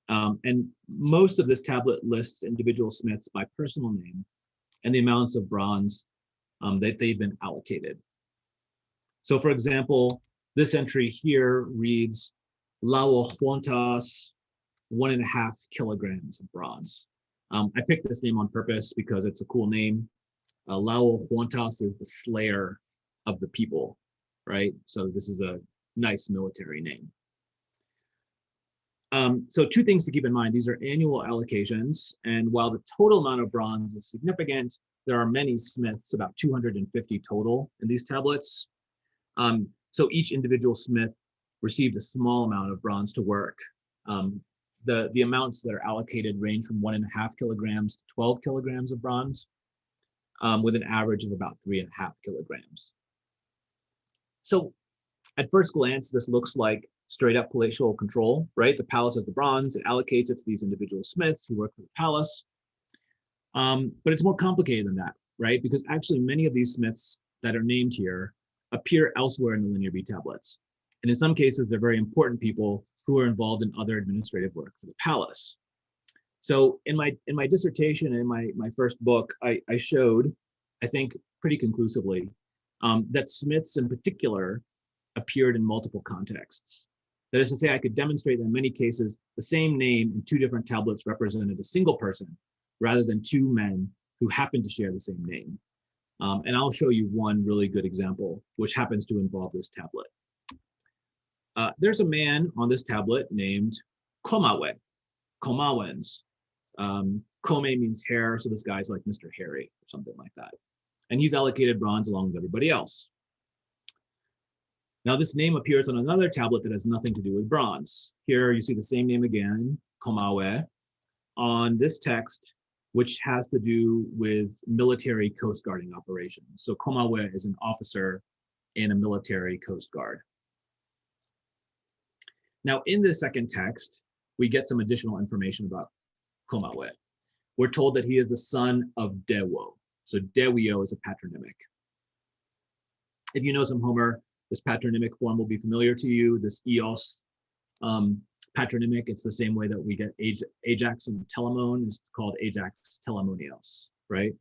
S3: And most of this tablet lists individual smiths by personal name and the amounts of bronze that they've been allocated. So for example, this entry here reads, Lao Huantas, 1.5 kilograms of bronze. I picked this name on purpose because it's a cool name. Lao Huantas is the slayer of the people, right? So this is a nice military name. So two things to keep in mind. These are annual allocations, and while the total amount of bronze is significant, there are many smiths, about 250 total in these tablets. So each individual smith received a small amount of bronze to work. The amounts that are allocated range from 1.5 kilograms to 12 kilograms of bronze, with an average of about 3.5 kilograms. So at first glance, this looks like straight up palatial control, right? The palace has the bronze, it allocates it to these individual smiths who work for the palace. But it's more complicated than that, right? Because actually many of these smiths that are named here appear elsewhere in the Linear B tablets. And in some cases, they're very important people who are involved in other administrative work for the palace. So in my dissertation, in my first book, I showed, I think pretty conclusively, that smiths in particular appeared in multiple contexts. That is to say, I could demonstrate that in many cases, the same name in two different tablets represented a single person rather than two men who happen to share the same name. And I'll show you one really good example, which happens to involve this tablet. There's a man on this tablet named Komawe, Komawens. Kome means hair, so this guy's like Mr. Hairy or something like that. And he's allocated bronze along with everybody else. Now this name appears on another tablet that has nothing to do with bronze. Here you see the same name again, Komawe, on this text, which has to do with military coast guarding operations. So Komawe is an officer in a military coast guard. Now in this second text, we get some additional information about Komawe. We're told that he is the son of Dewo. So Dewio is a patronymic. If you know some Homer, this patronymic form will be familiar to you. This Eos patronymic, it's the same way that we get Ajax and Telamon is called Ajax Telamonios, right?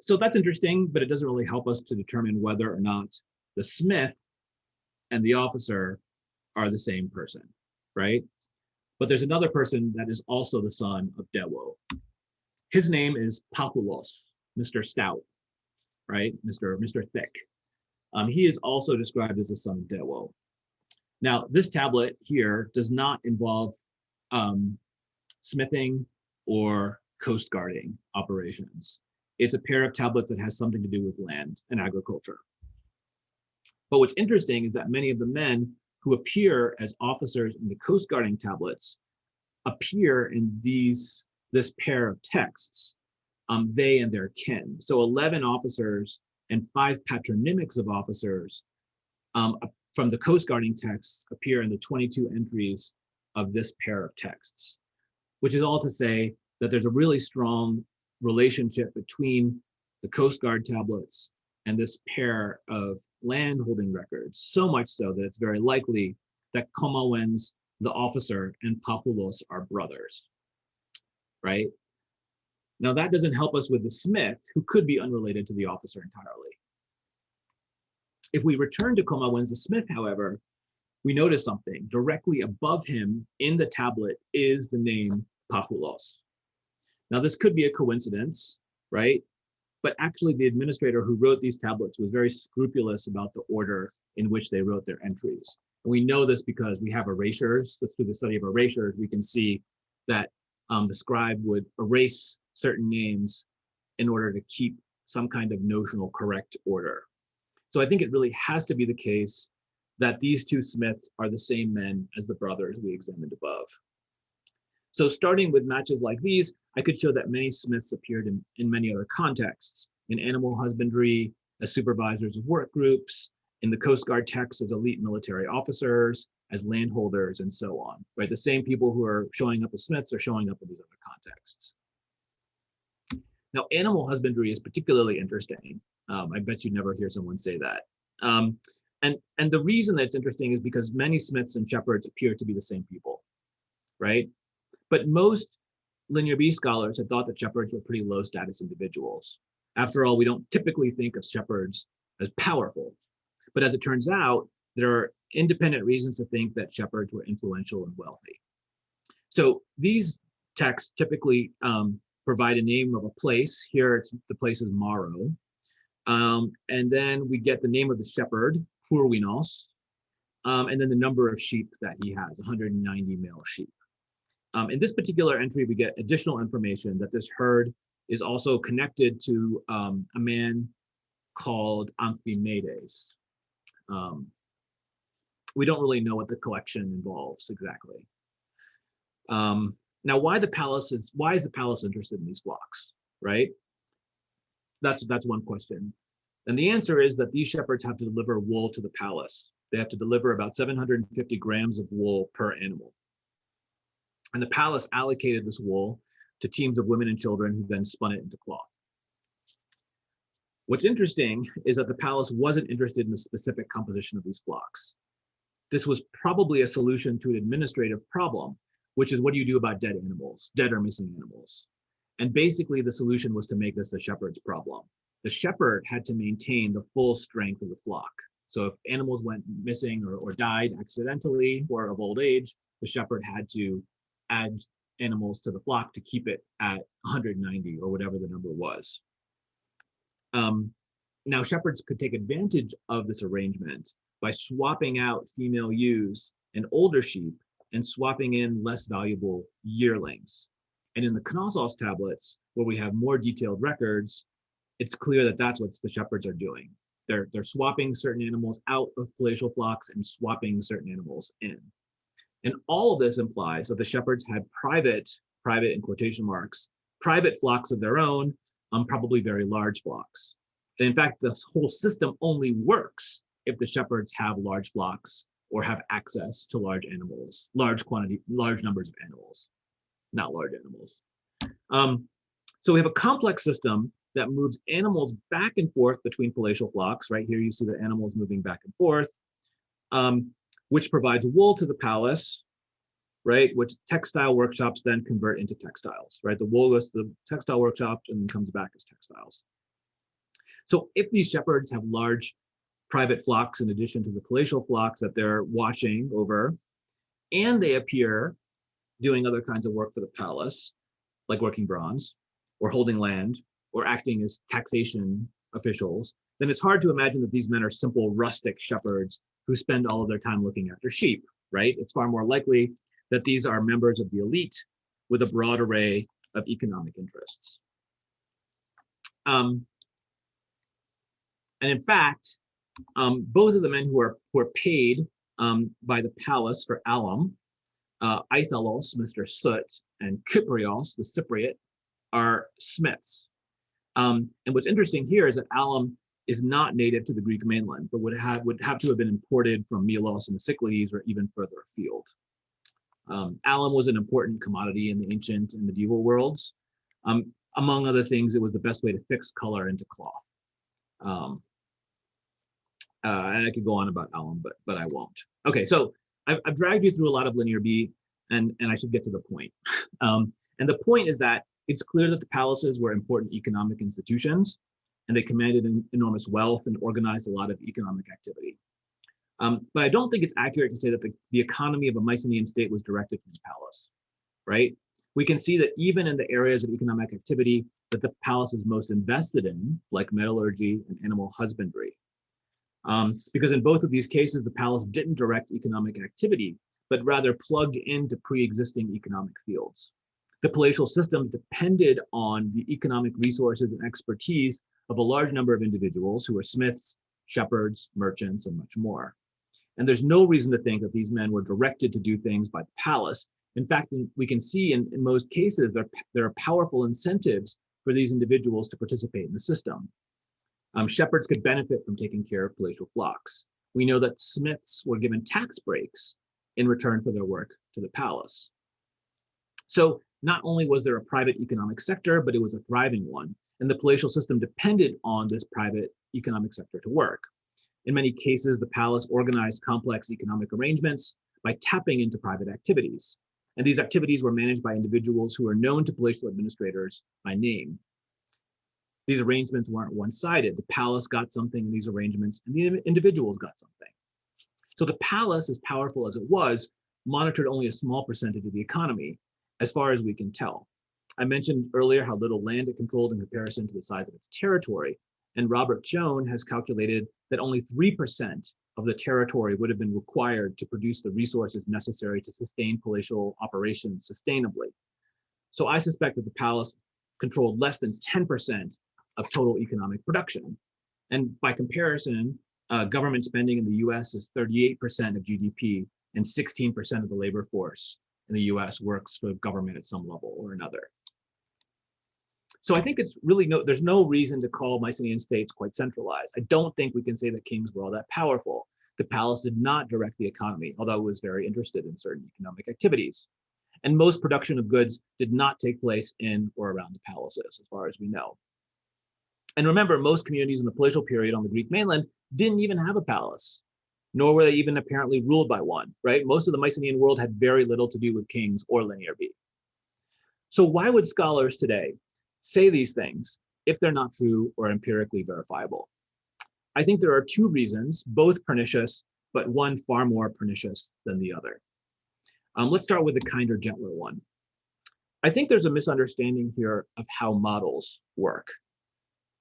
S3: So that's interesting, but it doesn't really help us to determine whether or not the smith and the officer are the same person, right? But there's another person that is also the son of Dewo. His name is Papulos, Mr. Stout, right? Mr. Thick. He is also described as the son of Dewo. Now, this tablet here does not involve smithing or coast guarding operations. It's a pair of tablets that has something to do with land and agriculture. But what's interesting is that many of the men who appear as officers in the coast guarding tablets appear in this pair of texts, they and their kin. So 11 officers and 5 patronymics of officers from the coast guarding texts appear in the 22 entries of this pair of texts, which is all to say that there's a really strong relationship between the Coast Guard tablets and this pair of land holding records, so much so that it's very likely that Komawens, the officer, and Papulos are brothers, right? Now that doesn't help us with the smith, who could be unrelated to the officer entirely. If we return to Komawens the smith, however, we notice something. Directly above him in the tablet is the name Papulos. Now this could be a coincidence, right? But actually the administrator who wrote these tablets was very scrupulous about the order in which they wrote their entries. And we know this because we have erasures. Through the study of erasures, we can see that the scribe would erase certain names in order to keep some kind of notional correct order. So I think it really has to be the case that these two smiths are the same men as the brothers we examined above. So starting with matches like these, I could show that many smiths appeared in many other contexts, in animal husbandry, as supervisors of work groups, in the Coast Guard texts as elite military officers, as landholders, and so on, right? The same people who are showing up as smiths are showing up in these other contexts. Now, animal husbandry is particularly interesting. I bet you never hear someone say that. And the reason that it's interesting is because many smiths and shepherds appear to be the same people, right? But most Linear B scholars had thought that shepherds were pretty low status individuals. After all, we don't typically think of shepherds as powerful. But as it turns out, there are independent reasons to think that shepherds were influential and wealthy. So these texts typically provide a name of a place. Here, the place is Maro. And then we get the name of the shepherd, Purwinos, and then the number of sheep that he has, 190 male sheep. In this particular entry, we get additional information that this herd is also connected to a man called Amphimedes. We don't really know what the collection involves exactly. Now, why is the palace interested in these flocks, right? That's one question. And the answer is that these shepherds have to deliver wool to the palace. They have to deliver about 750 grams of wool per animal. And the palace allocated this wool to teams of women and children who then spun it into cloth. What's interesting is that the palace wasn't interested in the specific composition of these flocks. This was probably a solution to an administrative problem, which is what do you do about dead animals, dead or missing animals? And basically the solution was to make this the shepherd's problem. The shepherd had to maintain the full strength of the flock. So if animals went missing or died accidentally or of old age, the shepherd had to add animals to the flock to keep it at 190 or whatever the number was. Now shepherds could take advantage of this arrangement by swapping out female ewes and older sheep and swapping in less valuable yearlings. And in the Knossos tablets, where we have more detailed records, it's clear that that's what the shepherds are doing. They're swapping certain animals out of palatial flocks and swapping certain animals in. And all of this implies that the shepherds had private in quotation marks, private flocks of their own, probably very large flocks. And in fact, this whole system only works if the shepherds have large flocks or have access to large animals, large numbers of animals, not large animals. So we have a complex system that moves animals back and forth between palatial flocks. Right here, you see the animals moving back and forth, which provides wool to the palace, right? Which textile workshops then convert into textiles, right? The wool goes to the textile workshop and comes back as textiles. So if these shepherds have large private flocks in addition to the palatial flocks that they're watching over, and they appear doing other kinds of work for the palace, like working bronze, or holding land, or acting as taxation officials, then it's hard to imagine that these men are simple rustic shepherds who spend all of their time looking after sheep, right? It's far more likely that these are members of the elite with a broad array of economic interests. And in fact, both of the men who are paid by the palace for alum, Aithalos, Mr. Soot, and Kyprios, the Cypriot, are smiths. And what's interesting here is that alum is not native to the Greek mainland, but would have to have been imported from Melos and the Cyclades or even further afield. Alum was an important commodity in the ancient and medieval worlds. Among other things, it was the best way to fix color into cloth. And I could go on about alum, but I won't. Okay, so I've dragged you through a lot of Linear B, and I should get to the point. And the point is that it's clear that the palaces were important economic institutions, and they commanded enormous wealth and organized a lot of economic activity. But I don't think it's accurate to say that the economy of a Mycenaean state was directed from the palace, right? We can see that even in the areas of economic activity that the palace is most invested in, like metallurgy and animal husbandry. Because in both of these cases, the palace didn't direct economic activity, but rather plugged into pre-existing economic fields. The palatial system depended on the economic resources and expertise of a large number of individuals who were smiths, shepherds, merchants, and much more. And there's no reason to think that these men were directed to do things by the palace. In fact, we can see in most cases, there are powerful incentives for these individuals to participate in the system. Shepherds could benefit from taking care of palatial flocks. We know that smiths were given tax breaks in return for their work to the palace. So not only was there a private economic sector, but it was a thriving one. And the palatial system depended on this private economic sector to work. In many cases, the palace organized complex economic arrangements by tapping into private activities. And these activities were managed by individuals who were known to palatial administrators by name. These arrangements weren't one-sided. The palace got something in these arrangements, and the individuals got something. So the palace, as powerful as it was, monitored only a small percentage of the economy, as far as we can tell. I mentioned earlier how little land it controlled in comparison to the size of its territory, and Robert Joan has calculated that only 3% of the territory would have been required to produce the resources necessary to sustain palatial operations sustainably. So I suspect that the palace controlled less than 10% of total economic production. And by comparison, government spending in the US is 38% of GDP, and 16% of the labor force in the US works for government at some level or another. So I think it's really there's no reason to call Mycenaean states quite centralized. I don't think we can say that kings were all that powerful. The palace did not direct the economy, although it was very interested in certain economic activities. And most production of goods did not take place in or around the palaces, as far as we know. And remember, most communities in the palatial period on the Greek mainland didn't even have a palace, nor were they even apparently ruled by one, right? Most of the Mycenaean world had very little to do with kings or linear-B. So why would scholars today say these things if they're not true or empirically verifiable? I think there are two reasons, both pernicious, but one far more pernicious than the other. Let's start with the kinder, gentler one. I think there's a misunderstanding here of how models work.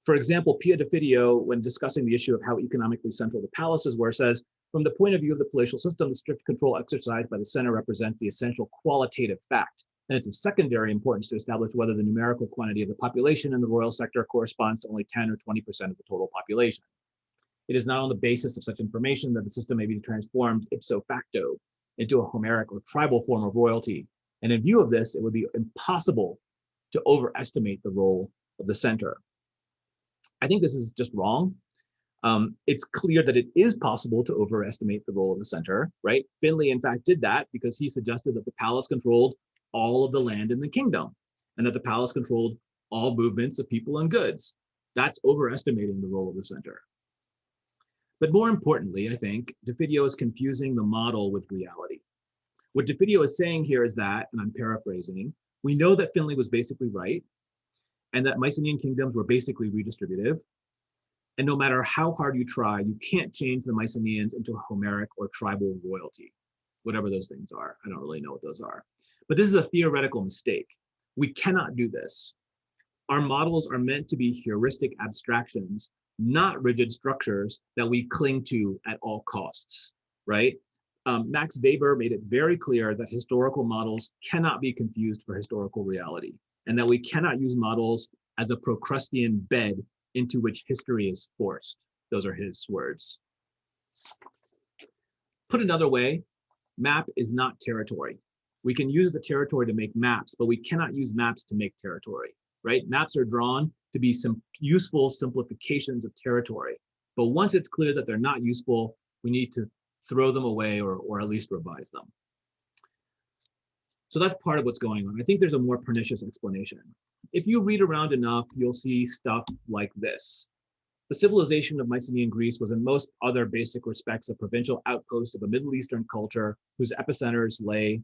S3: For example, Pia de Fidio, when discussing the issue of how economically central the palaces were, says, from the point of view of the palatial system, the strict control exercised by the center represents the essential qualitative fact. And it's of secondary importance to establish whether the numerical quantity of the population in the royal sector corresponds to only 10 or 20% of the total population. It is not on the basis of such information that the system may be transformed ipso facto into a Homeric or tribal form of royalty. And in view of this, it would be impossible to overestimate the role of the center. I think this is just wrong. It's clear that it is possible to overestimate the role of the center, right? Finlay, in fact, did that because he suggested that the palace controlled all of the land in the kingdom and that the palace controlled all movements of people and goods. That's overestimating the role of the center. But more importantly, I think, de Fidio is confusing the model with reality. What de Fidio is saying here is that, and I'm paraphrasing, we know that Finlay was basically right, and that Mycenaean kingdoms were basically redistributive. And no matter how hard you try, you can't change the Mycenaeans into a Homeric or tribal royalty, whatever those things are. I don't really know what those are. But this is a theoretical mistake. We cannot do this. Our models are meant to be heuristic abstractions, not rigid structures that we cling to at all costs, right? Max Weber made it very clear that historical models cannot be confused for historical reality, and that we cannot use models as a Procrustean bed into which history is forced. Those are his words. Put another way, map is not territory. We can use the territory to make maps, but we cannot use maps to make territory, right? Maps are drawn to be some useful simplifications of territory. But once it's clear that they're not useful, we need to throw them away or at least revise them. So that's part of what's going on. I think there's a more pernicious explanation. If you read around enough, you'll see stuff like this. The civilization of Mycenaean Greece was in most other basic respects a provincial outpost of a Middle Eastern culture whose epicenters lay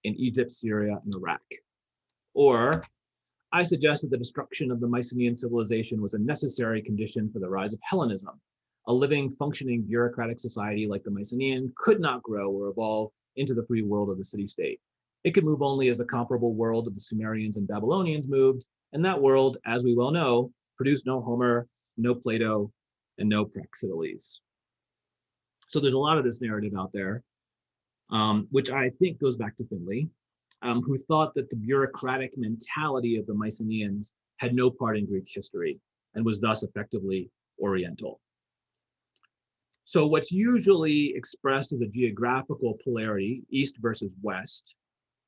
S3: in Egypt, Syria, and Iraq. Or I suggest that the destruction of the Mycenaean civilization was a necessary condition for the rise of Hellenism. A living, functioning bureaucratic society like the Mycenaean could not grow or evolve into the free world of the city-state. It could move only as the comparable world of the Sumerians and Babylonians moved, and that world, as we well know, produced no Homer, no Plato, and no Praxiteles. So there's a lot of this narrative out there, which I think goes back to Finlay, who thought that the bureaucratic mentality of the Mycenaeans had no part in Greek history and was thus effectively Oriental. So what's usually expressed as a geographical polarity, East versus West,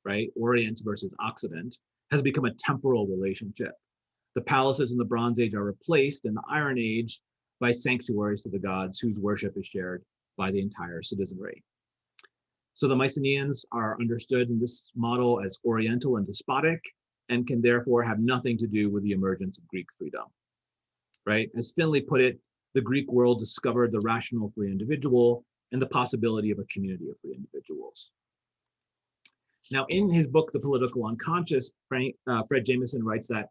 S3: right, Orient versus Occident, has become a temporal relationship. The palaces in the Bronze Age are replaced in the Iron Age by sanctuaries to the gods whose worship is shared by the entire citizenry. So the Mycenaeans are understood in this model as Oriental and despotic, and can therefore have nothing to do with the emergence of Greek freedom, right? As Finley put it, the Greek world discovered the rational free individual and the possibility of a community of free individuals. Now, in his book, The Political Unconscious, Fred Jameson writes that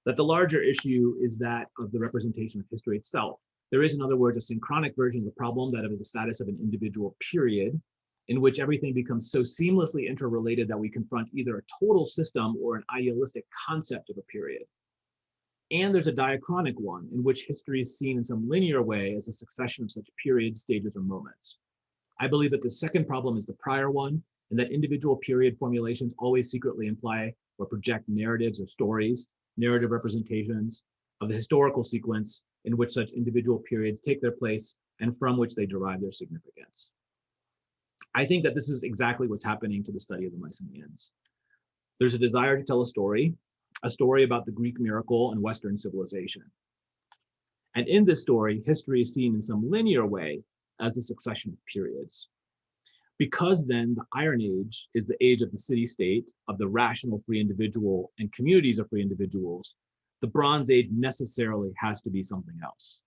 S3: the larger issue is that of the representation of history itself. There is, in other words, a synchronic version of the problem, that of the status of an individual period, in which everything becomes so seamlessly interrelated that we confront either a total system or an idealistic concept of a period. And there's a diachronic one, in which history is seen in some linear way as a succession of such periods, stages, or moments. I believe that the second problem is the prior one, and that individual period formulations always secretly imply or project narratives or stories, narrative representations of the historical sequence in which such individual periods take their place and from which they derive their significance. I think that this is exactly what's happening to the study of the Mycenaeans. There's a desire to tell a story about the Greek miracle and Western civilization. And in this story, history is seen in some linear way as the succession of periods. Because then the Iron Age is the age of the city-state, of the rational free individual and communities of free individuals, the Bronze Age necessarily has to be something else.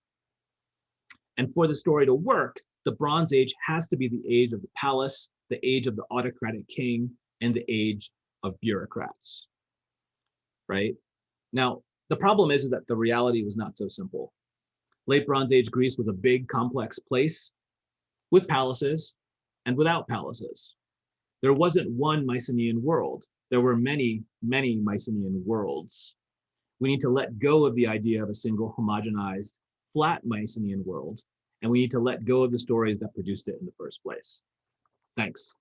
S3: And for the story to work, the Bronze Age has to be the age of the palace, the age of the autocratic king, and the age of bureaucrats, right? Now, the problem is that the reality was not so simple. Late Bronze Age Greece was a big, complex place with palaces and without palaces. There wasn't one Mycenaean world. There were many, many Mycenaean worlds. We need to let go of the idea of a single homogenized, flat Mycenaean world, and we need to let go of the stories that produced it in the first place. Thanks.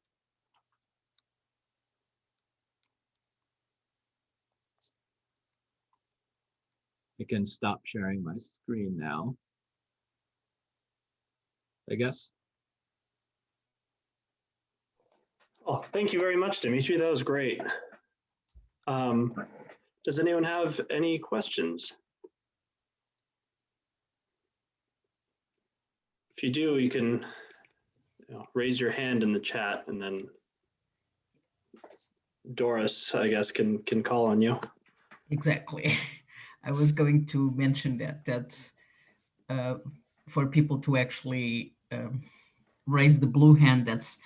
S3: I can stop sharing my screen now, I guess.
S1: Oh, thank you very much, Dimitri. That was great. Does anyone have any questions? If you do, you can raise your hand in the chat, and then Doris, I guess, can call on you.
S2: Exactly. I was going to mention that for people to actually raise the blue hand, that's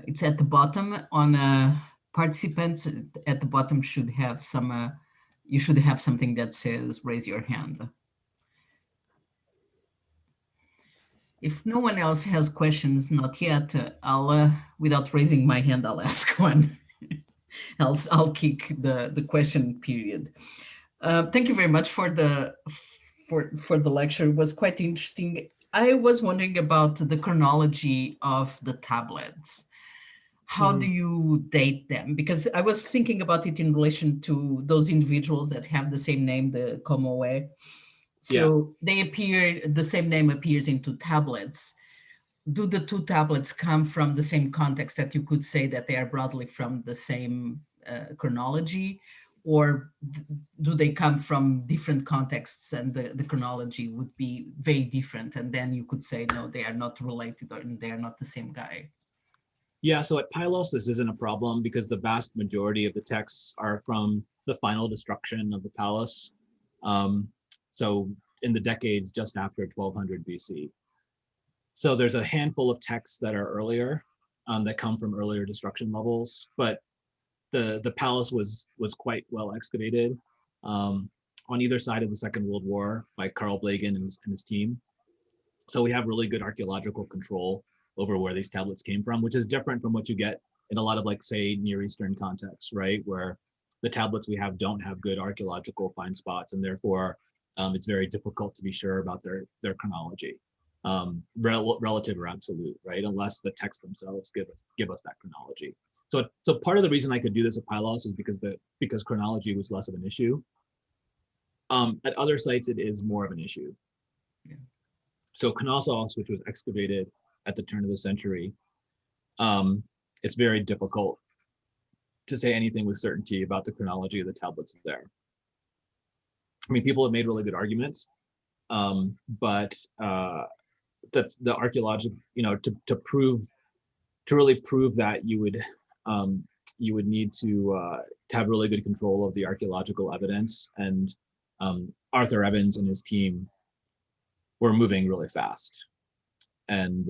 S2: it's at the bottom on participants. At the bottom should have some. You should have something that says "raise your hand." If no one else has questions, not yet, I'll, without raising my hand, I'll ask one. I'll kick the question period. Thank you very much for the lecture. It was quite interesting. I was wondering about the chronology of the tablets. How do you date them? Because I was thinking about it in relation to those individuals that have the same name, the Komoe. So they appear, the same name appears in two tablets. Do the two tablets come from the same context, that you could say that they are broadly from the same chronology, or do they come from different contexts and the chronology would be very different, and then you could say, no, they are not related, or they are not the same guy?
S3: Yeah, so at Pylos, this isn't a problem because the vast majority of the texts are from the final destruction of the palace. So in the decades just after 1200 BC. So there's a handful of texts that are earlier, that come from earlier destruction levels, but the palace was quite well excavated on either side of the Second World War by Carl Blagan and his team. So we have really good archaeological control over where these tablets came from, which is different from what you get in a lot of, like, say, Near Eastern contexts, right? Where the tablets we have don't have good archaeological find spots, and therefore it's very difficult to be sure about their chronology, relative or absolute, right? Unless the texts themselves give us that chronology. So part of the reason I could do this at Pylos is because chronology was less of an issue. At other sites, it is more of an issue.
S2: Yeah.
S3: So Knossos, which was excavated at the turn of the century, it's very difficult to say anything with certainty about the chronology of the tablets there. I mean, people have made really good arguments, but that's the archaeological, to really prove that, you would need to have really good control of the archaeological evidence, and Arthur Evans and his team were moving really fast, and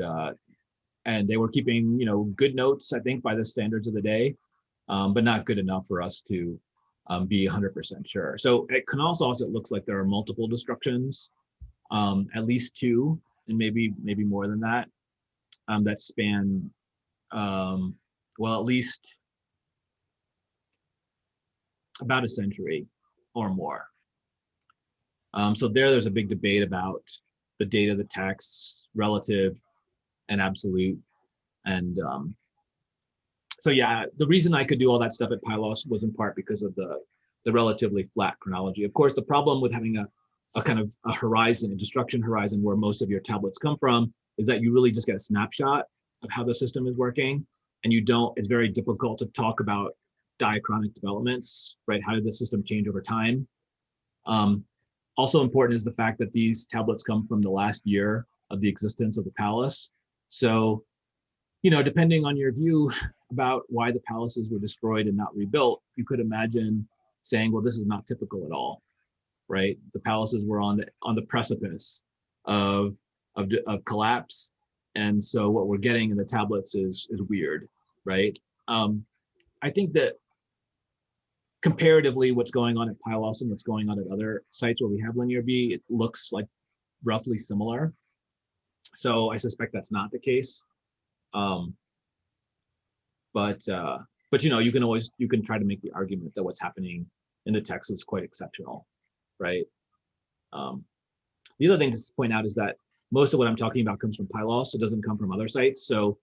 S3: they were keeping good notes, I think, by the standards of the day, but not good enough for us to be 100% sure. So at Knossos, it looks like there are multiple destructions, at least 2, and maybe more than that, that span, well, at least about a century or more. So there's a big debate about the date of the texts, relative and absolute. And so yeah, the reason I could do all that stuff at Pylos was in part because of the relatively flat chronology. Of course, the problem with having a kind of a horizon, a destruction horizon where most of your tablets come from, is that you really just get a snapshot of how the system is working, and it's very difficult to talk about diachronic developments, right? How did the system change over time? Also important is the fact that these tablets come from the last year of the existence of the palace. So, depending on your view about why the palaces were destroyed and not rebuilt, you could imagine saying, well, this is not typical at all, right? The palaces were on the precipice of collapse. And so what we're getting in the tablets is weird, right? I think that comparatively, what's going on at Pylos and what's going on at other sites where we have linear B, it looks like roughly similar. So I suspect that's not the case. But you can try to make the argument that what's happening in the text is quite exceptional, right? The other thing to point out is that most of what I'm talking about comes from Pylos. It doesn't come from other sites. So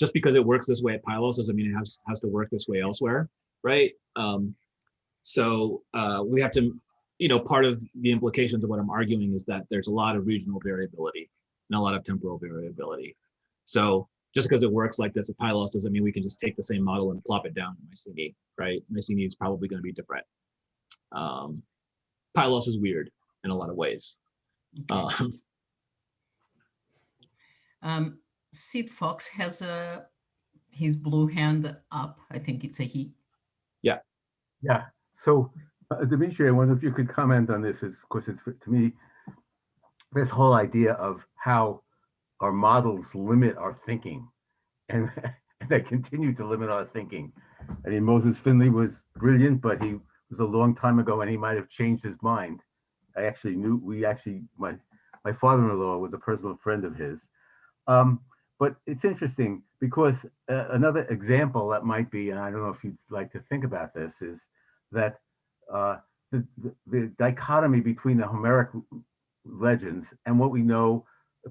S3: just because it works this way at Pylos doesn't mean it has to work this way elsewhere, right? So we have to, part of the implications of what I'm arguing is that there's a lot of regional variability and a lot of temporal variability. So just because it works like this at Pylos doesn't mean we can just take the same model and plop it down in Mycenaean, right? Mycenaean is probably going to be different. Pylos is weird in a lot of ways.
S2: Okay. Sid Fox has his blue hand up. I think it's a he.
S3: Yeah.
S4: Yeah. So, Dimitri, I wonder if you could comment on this. Of course, it's to me, this whole idea of how our models limit our thinking, and they continue to limit our thinking. I mean, Moses Finley was brilliant, but he was a long time ago, and he might have changed his mind. My father-in-law was a personal friend of his. But it's interesting because another example that might be, and I don't know if you'd like to think about this, is that the dichotomy between the Homeric legends and what we know,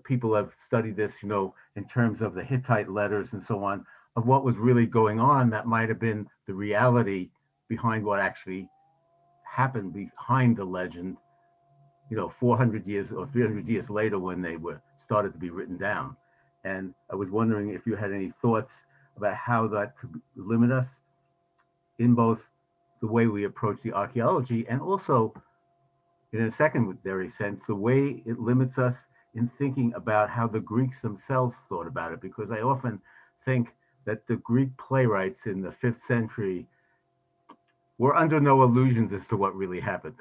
S4: people have studied this, in terms of the Hittite letters and so on, of what was really going on that might have been the reality behind what actually happened behind the legend, 400 years or 300 years later when they were started to be written down. And I was wondering if you had any thoughts about how that could limit us in both the way we approach the archaeology and also, in a secondary sense, the way it limits us in thinking about how the Greeks themselves thought about it. Because I often think that the Greek playwrights in the 5th century were under no illusions as to what really happened.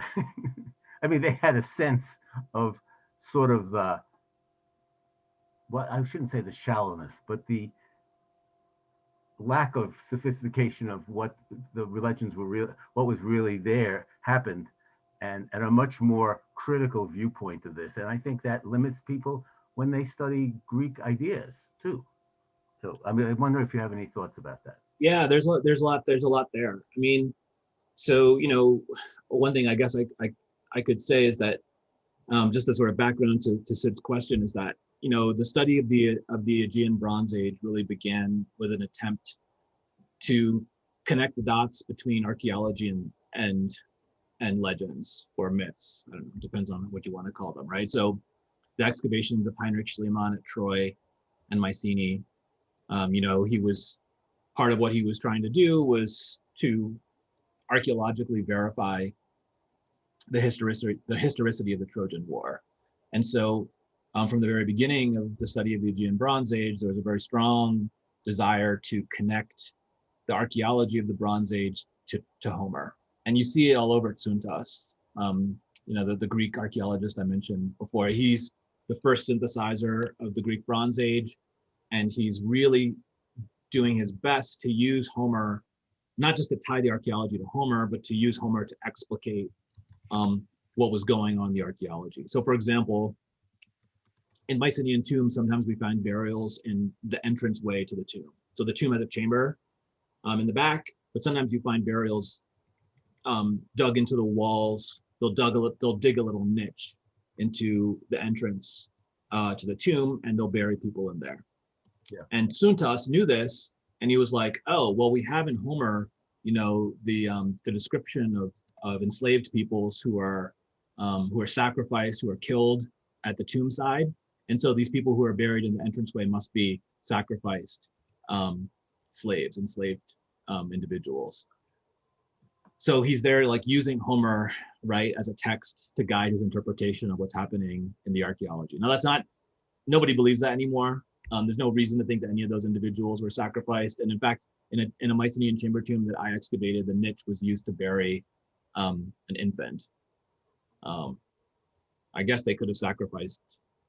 S4: I mean, they had a sense of sort of well, I shouldn't say the shallowness, but the lack of sophistication of what the legends were what was really there happened, and a much more critical viewpoint of this. And I think that limits people when they study Greek ideas too. So, I mean, I wonder if you have any thoughts about that.
S3: Yeah, there's a lot there. I mean, so, one thing I guess I could say is that just a sort of background to Sid's question is that, the study of the Aegean Bronze Age really began with an attempt to connect the dots between archaeology and legends or myths. I don't know, depends on what you want to call them, right? So the excavations of Heinrich Schliemann at Troy and Mycenae, he was part of what he was trying to do was to archaeologically verify the historicity of the Trojan War. And so from the very beginning of the study of the Aegean Bronze Age, there was a very strong desire to connect the archaeology of the Bronze Age to Homer. And you see it all over Tsuntas. The Greek archaeologist I mentioned before, he's the first synthesizer of the Greek Bronze Age, and he's really doing his best to use Homer, not just to tie the archaeology to Homer, but to use Homer to explicate what was going on in the archaeology. So for example, in Mycenaean tombs, sometimes we find burials in the entranceway to the tomb. So the tomb has a chamber in the back, but sometimes you find burials dug into the walls. They'll dig a little niche into the entrance to the tomb, and they'll bury people in there.
S4: Yeah.
S3: And Tsuntas knew this, and he was like, "Oh, well, we have in Homer, the description of enslaved peoples who are sacrificed, who are killed at the tomb side, and so these people who are buried in the entranceway must be sacrificed enslaved individuals." So he's there like using Homer, right, as a text to guide his interpretation of what's happening in the archaeology. Now nobody believes that anymore. There's no reason to think that any of those individuals were sacrificed. And in fact, in a Mycenaean chamber tomb that I excavated, the niche was used to bury an infant. I guess they could have sacrificed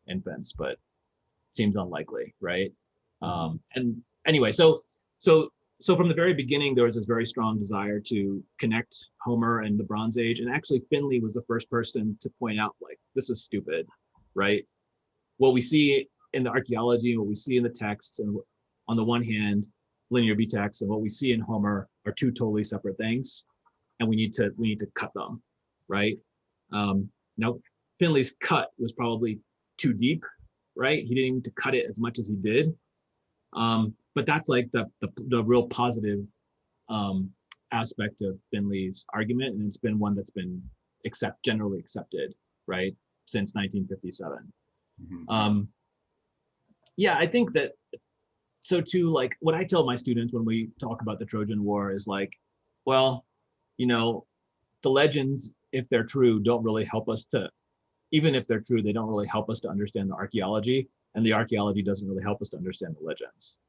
S3: infants, but it seems unlikely, right? And anyway, so from the very beginning, there was this very strong desire to connect Homer and the Bronze Age. And actually, Finley was the first person to point out, like, this is stupid, right? What we see in the archaeology and what we see in the texts, and on the one hand, linear B texts, and what we see in Homer are two totally separate things, and we need to cut them, right? Now, Finley's cut was probably too deep, right? He didn't need to cut it as much as he did. But that's like the real positive aspect of Finley's argument, and it's been one that's been generally accepted, right, since 1957. Mm-hmm. Yeah, I think that, so too, like what I tell my students when we talk about the Trojan War is like, well, the legends, if they're true, don't really help us to, even if they're true, they don't really help us to understand the archaeology, and the archaeology doesn't really help us to understand the legends,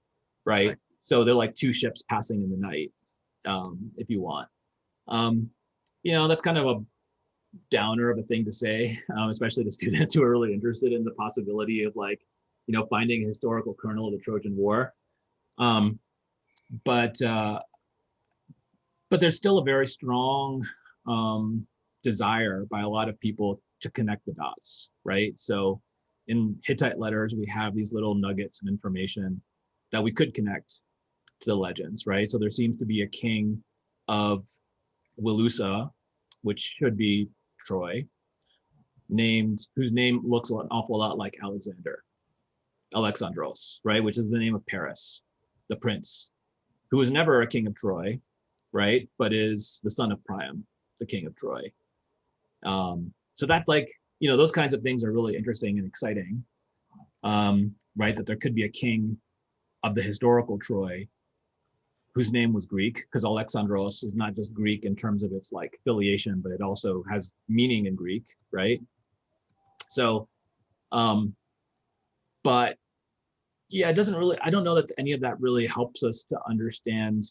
S3: right? So they're like two ships passing in the night, if you want. That's kind of a downer of a thing to say, especially to students who are really interested in the possibility of like, finding a historical kernel of the Trojan War. But there's still a very strong desire by a lot of people to connect the dots, right? So in Hittite letters, we have these little nuggets of information that we could connect to the legends, right? So there seems to be a king of Wilusa, which should be Troy, whose name looks an awful lot like Alexandros, right? Which is the name of Paris, the prince, who was never a king of Troy, right? But is the son of Priam, the king of Troy. So that's like, those kinds of things are really interesting and exciting, right? That there could be a king of the historical Troy whose name was Greek, because Alexandros is not just Greek in terms of its like filiation, but it also has meaning in Greek, right? So, but yeah, it doesn't really, I don't know that any of that really helps us to understand.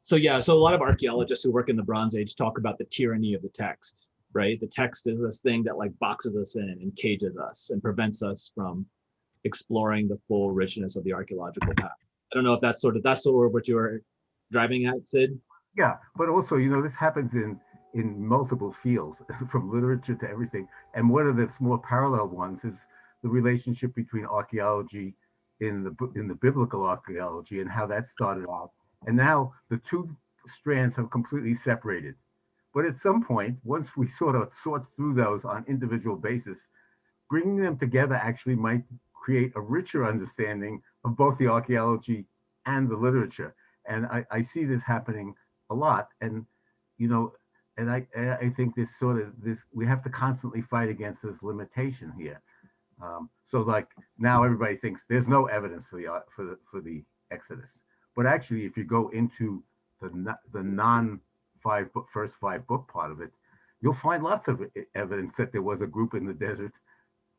S3: So yeah, so a lot of archaeologists who work in the Bronze Age talk about the tyranny of the text, right? The text is this thing that like boxes us in and cages us and prevents us from exploring the full richness of the archaeological past. I don't know if that's sort of what you were driving at, Sid.
S4: Yeah, but also, this happens in multiple fields, from literature to everything. And one of the more parallel ones is the relationship between archaeology in the biblical archaeology and how that started out. And now the two strands have completely separated. But at some point, once we sort of sort through those on individual basis, bringing them together actually might create a richer understanding of both the archaeology and the literature. And I see this happening a lot. And, and I think this we have to constantly fight against this limitation here. So like now everybody thinks there's no evidence for the Exodus. But actually, if you go into the first five book part of it, you'll find lots of evidence that there was a group in the desert.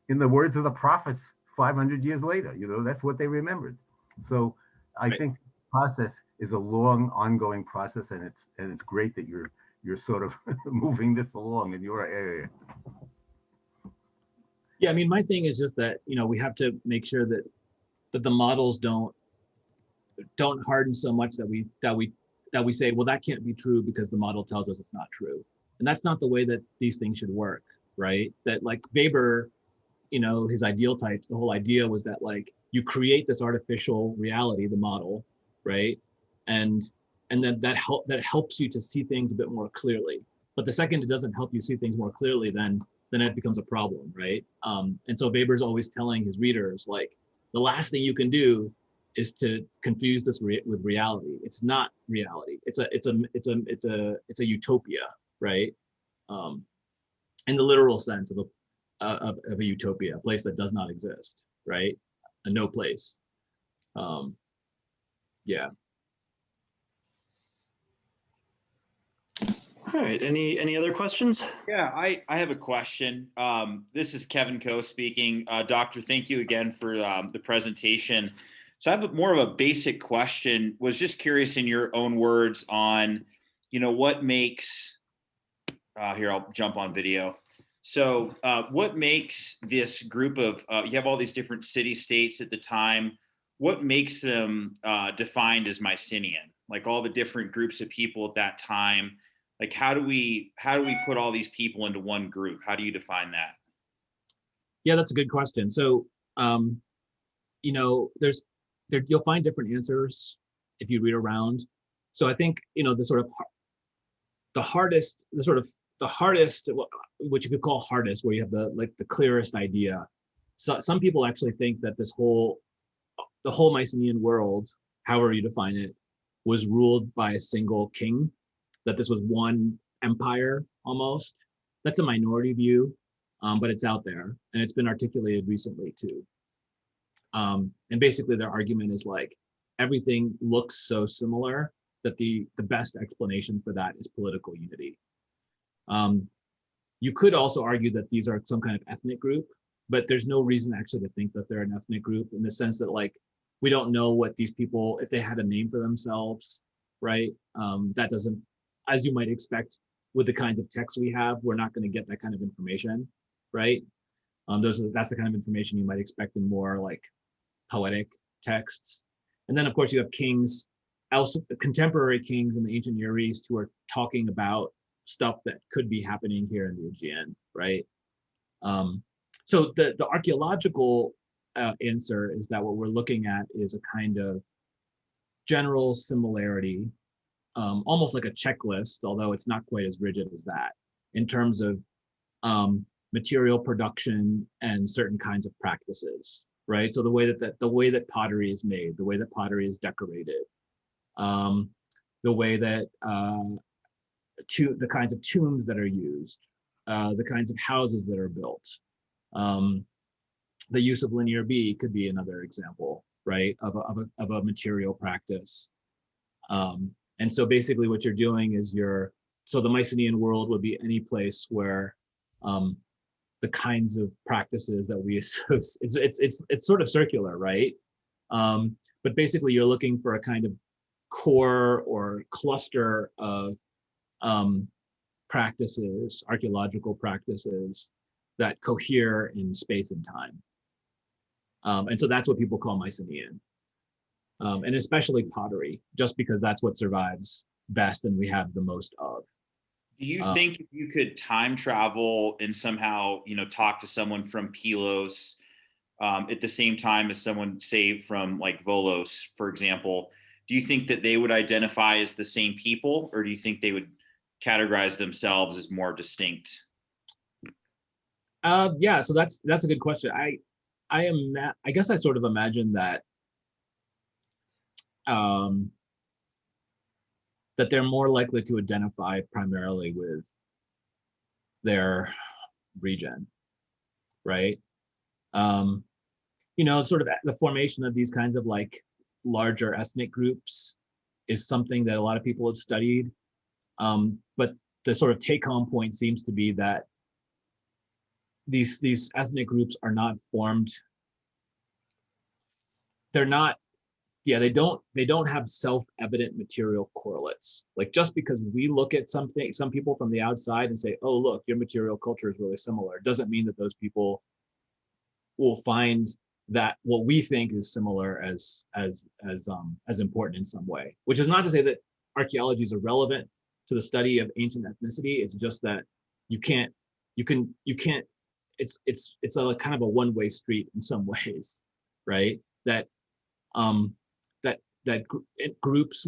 S4: In the words of the prophets, 500 years later, that's what they remembered. So I
S3: Right.
S4: think process is a long, ongoing process, and it's great that you're sort of moving this along in your area.
S3: Yeah, I mean, my thing is just that, you know, we have to make sure that the models don't harden so much that we say, well, that can't be true because the model tells us it's not true. And that's not the way that these things should work, right? That like Weber, you know, his ideal types, the whole idea was that like you create this artificial reality, the model, right? And then that helps you to see things a bit more clearly. But the second it doesn't help you see things more clearly, then it becomes a problem, right? And so Weber's always telling his readers like the last thing you can do is to confuse this with reality. It's not reality. It's a utopia, right? Um, in the literal sense of a utopia, a place that does not exist, right? A no place. Um, yeah.
S1: All right, any other questions?
S5: Yeah, I have a question. This is Kevin Coe speaking. Doctor, thank you again for the presentation. So I have more of a basic question. Was just curious in your own words on, what makes, here, I'll jump on video. So what makes this group of, you have all these different city-states at the time. What makes them defined as Mycenaean? Like all the different groups of people at that time. Like how do we put all these people into one group? How do you define that?
S3: Yeah, that's a good question. So, you'll find different answers if you read around. So I think, the hardest, what you could call hardest, where you have the clearest idea. So some people actually think that the whole Mycenaean world, however you define it, was ruled by a single king, that this was one empire almost. That's a minority view, but it's out there and it's been articulated recently too. And basically their argument is like, everything looks so similar that the best explanation for that is political unity. You could also argue that these are some kind of ethnic group, but there's no reason actually to think that they're an ethnic group, in the sense that like, we don't know what these people, if they had a name for themselves, right? That doesn't, as you might expect with the kinds of texts we have, we're not going to get that kind of information, right? That's the kind of information you might expect in more like poetic texts. And then of course you have kings, also contemporary kings in the ancient Near East, who are talking about stuff that could be happening here in the Aegean, right? So the archaeological answer is that what we're looking at is a kind of general similarity, almost like a checklist, although it's not quite as rigid as that, in terms of material production and certain kinds of practices, right? So the way that pottery is made, the way that pottery is decorated, the way that the kinds of tombs that are used, the kinds of houses that are built. The use of linear B could be another example, right, of a material practice. And so basically what you're doing is so the Mycenaean world would be any place where the kinds of practices that we associate, it's sort of circular, right? But basically you're looking for a kind of core or cluster of practices, archaeological practices, that cohere in space and time. And so that's what people call Mycenaean. And especially pottery, just because that's what survives best and we have the most of.
S5: Do you think if you could time travel and somehow, talk to someone from Pylos at the same time as someone, say, from like Volos, for example, do you think that they would identify as the same people, or do you think they would categorize themselves as more distinct?
S3: Yeah, so that's a good question. I guess I sort of imagine that that they're more likely to identify primarily with their region, right? Sort of the formation of these kinds of like larger ethnic groups is something that a lot of people have studied. But the sort of take-home point seems to be that these ethnic groups are not formed. They're not yeah, they don't have self-evident material correlates. Like just because we look at some people from the outside and say, oh, look, your material culture is really similar, doesn't mean that those people will find that what we think is similar as important in some way. Which is not to say that archaeology is irrelevant to the study of ancient ethnicity. It's just that you can't. It's a kind of a one-way street in some ways, right? That groups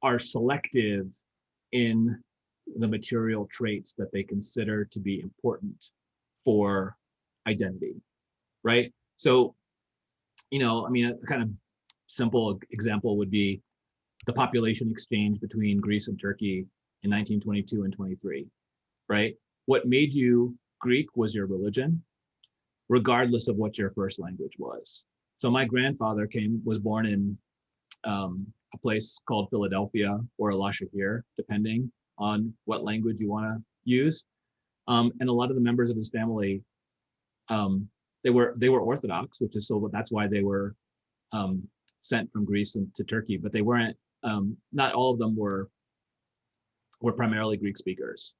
S3: are selective in the material traits that they consider to be important for identity, right? So, I mean, a kind of simple example would be the population exchange between Greece and Turkey in 1922 and 23, right? What made you Greek was your religion, regardless of what your first language was. So my grandfather was born in a place called Philadelphia or Erasure, depending on what language you want to use. And a lot of the members of his family, they were Orthodox, which is so that's why they were sent from Greece to Turkey, but they weren't. Not all of them were primarily Greek speakers,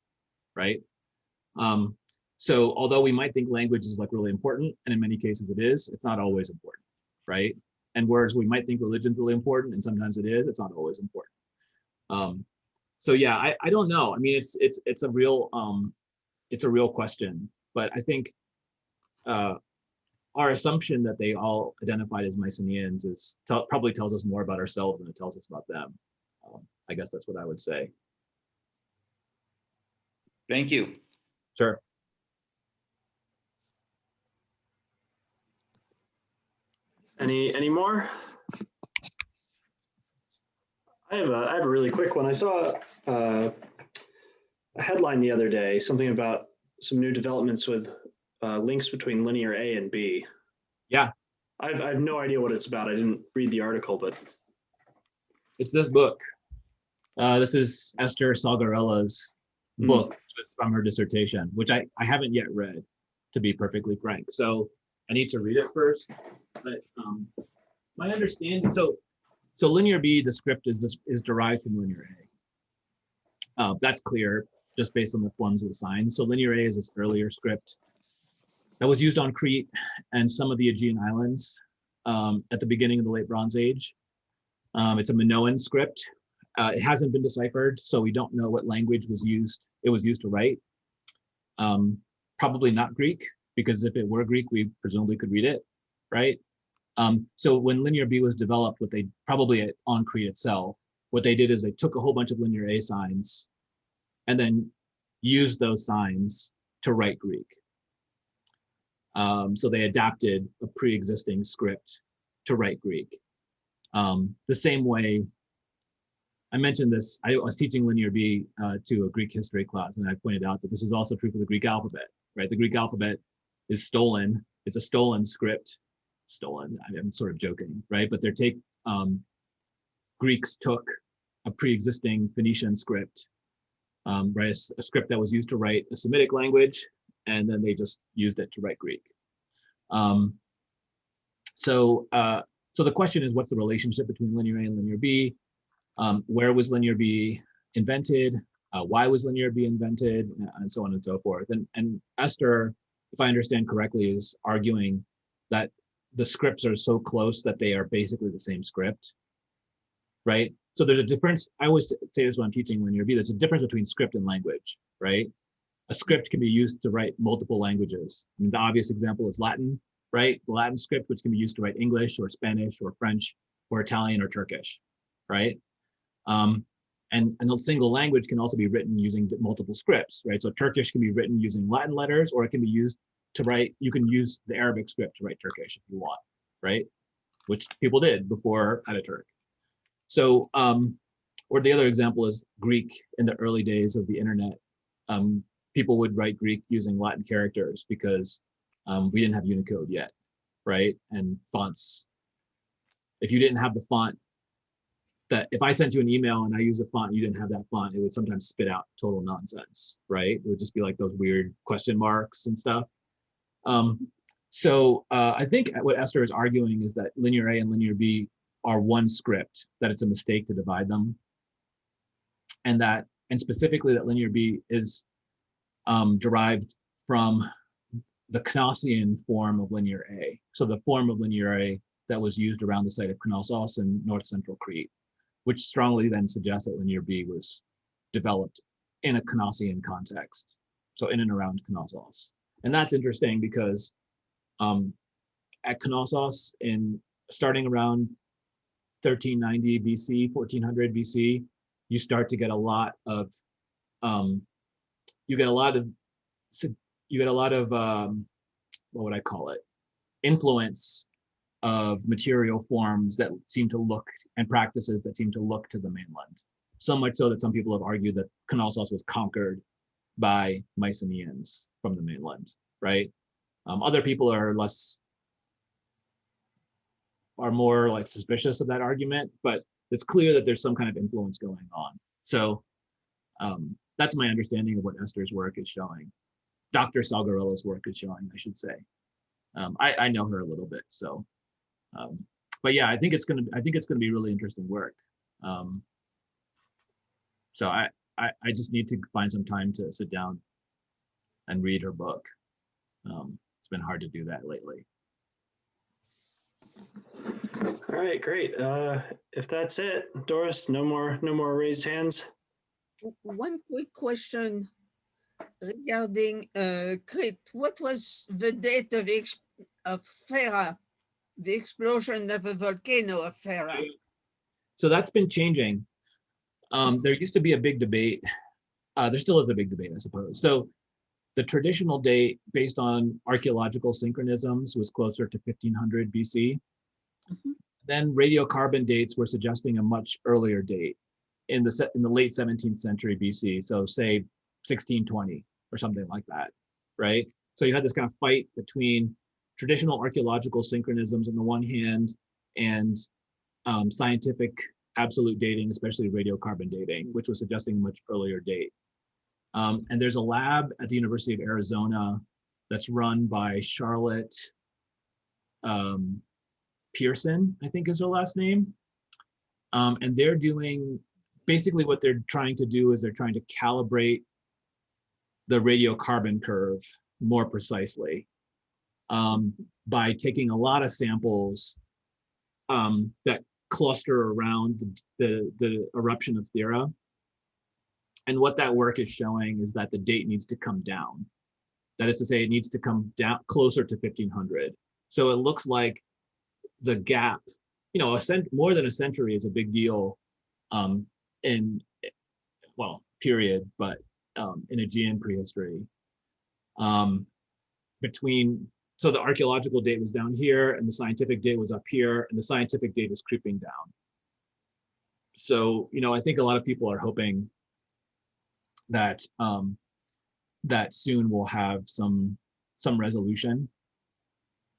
S3: right? So although we might think language is like really important, and in many cases it is, it's not always important, right? And whereas we might think religion is really important, and sometimes it is, it's not always important. So yeah, I don't know. I mean, it's a real question, but I think our assumption that they all identified as Mycenaeans probably tells us more about ourselves than it tells us about them. I guess that's what I would say.
S5: Thank you.
S3: Sure.
S1: Any more? I have a really quick one. I saw a headline the other day, something about some new developments with links between linear A and B.
S3: Yeah.
S1: I have no idea what it's about. I didn't read the article, but
S3: it's this book. This is Esther Salgarella's book, which was from her dissertation, which I haven't yet read, to be perfectly frank. So I need to read it first. But my understanding, so linear B, the script is derived from linear A. That's clear, just based on the forms of the signs. So linear A is this earlier script that was used on Crete and some of the Aegean islands at the beginning of the late Bronze Age. It's a Minoan script. It hasn't been deciphered, so we don't know what language it was used to write. Probably not Greek, because if it were Greek, we presumably could read it, right? So when linear B was developed, probably on Crete itself, what they did is they took a whole bunch of linear A signs and then used those signs to write Greek. So they adapted a pre-existing script to write Greek. The same way, I mentioned this, I was teaching linear B to a Greek history class, and I pointed out that this is also true for the Greek alphabet, right? The Greek alphabet is stolen. It's a stolen script. Stolen, I'm sort of joking, right? But Greeks took a pre-existing Phoenician script, right? A script that was used to write a Semitic language, and then they just used it to write Greek. So the question is, what's the relationship between linear A and linear B? Where was linear B invented? Why was linear B invented? And so on and so forth. And Esther, if I understand correctly, is arguing that the scripts are so close that they are basically the same script, right? So there's a difference. I always say this when I'm teaching linear B, there's a difference between script and language, right? A script can be used to write multiple languages. I mean, the obvious example is Latin, right? The Latin script, which can be used to write English or Spanish or French or Italian or Turkish, right? And a single language can also be written using multiple scripts, right? So Turkish can be written using Latin letters, or it can be used to write, you can use the Arabic script to write Turkish if you want, right? Which people did before Ataturk. So, or the other example is Greek in the early days of the internet. People would write Greek using Latin characters because we didn't have Unicode yet, right? And fonts, if you didn't have the font, that if I sent you an email and I use a font, you didn't have that font, it would sometimes spit out total nonsense, right? It would just be like those weird question marks and stuff. So I think what Esther is arguing is that linear A and linear B are one script, that it's a mistake to divide them. And specifically that linear B is derived from the Cnossian form of linear A. So the form of linear A that was used around the site of Knossos in north central Crete, which strongly then suggests that linear B was developed in a Cnossian context. So in and around Knossos. And that's interesting because at Knossos, starting around 1390 BC, 1400 BC, you start to get a lot of what would I call it? Influence of material forms that seem to look, and practices that seem to look to the mainland. So much so that some people have argued that Knossos was conquered by Mycenaeans from the mainland, right? Other people are more like suspicious of that argument, but it's clear that there's some kind of influence going on. So that's my understanding of what Esther's work is showing. Dr. Salgarella's work is showing, I should say. I know her a little bit, so. But yeah, I think it's gonna be really interesting work. So I just need to find some time to sit down and read her book. It's been hard to do that lately.
S1: All right, great. If that's it, Doris, no more raised hands.
S6: One quick question regarding Crete. What was the date of Fera, the explosion of a volcano of Fera?
S3: So that's been changing. There used to be a big debate. There still is a big debate, I suppose. So the traditional date based on archaeological synchronisms was closer to 1500 BC. Mm-hmm. Then radiocarbon dates were suggesting a much earlier date in the late 17th century BC. So say 1620 or something like that, right? So you had this kind of fight between traditional archaeological synchronisms on the one hand and scientific absolute dating, especially radiocarbon dating, which was suggesting a much earlier date. And there's a lab at the University of Arizona that's run by Charlotte Pearson, I think is her last name. And they're doing, basically what they're trying to do is they're trying to calibrate the radiocarbon curve more precisely by taking a lot of samples that cluster around the eruption of Thera. And what that work is showing is that the date needs to come down. That is to say, it needs to come down closer to 1500. So it looks like the gap, more than a century is a big deal period, but in Aegean prehistory. So the archaeological date was down here and the scientific date was up here, and the scientific date is creeping down. So, I think a lot of people are hoping that that soon we'll have some resolution,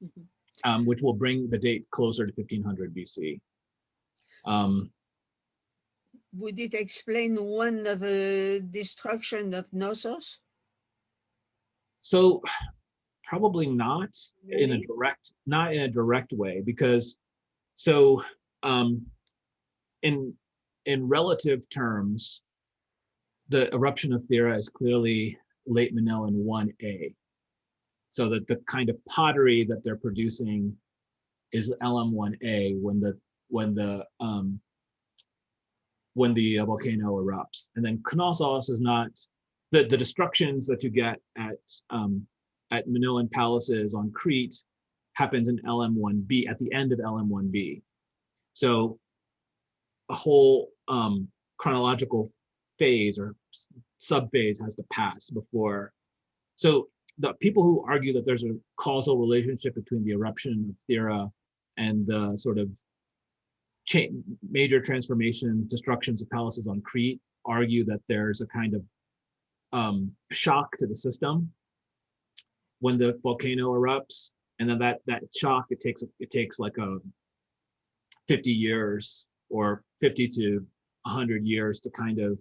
S3: mm-hmm. Which will bring the date closer to 1500 BC.
S6: Would it explain one of the destruction of Knossos?
S3: So probably not in a direct way, because in relative terms, the eruption of Thera is clearly late Minoan 1A. So that the kind of pottery that they're producing is LM1A when the volcano erupts. And then Knossos is not, the destructions that you get at Minoan palaces on Crete happens in LM1B, at the end of LM1B. So a whole chronological phase or subphase has to pass before. So the people who argue that there's a causal relationship between the eruption of Thera and the sort of major transformations, destructions of palaces on Crete argue that there's a kind of shock to the system when the volcano erupts, and then that shock, it takes like 50 years or 50 to 100 years to kind of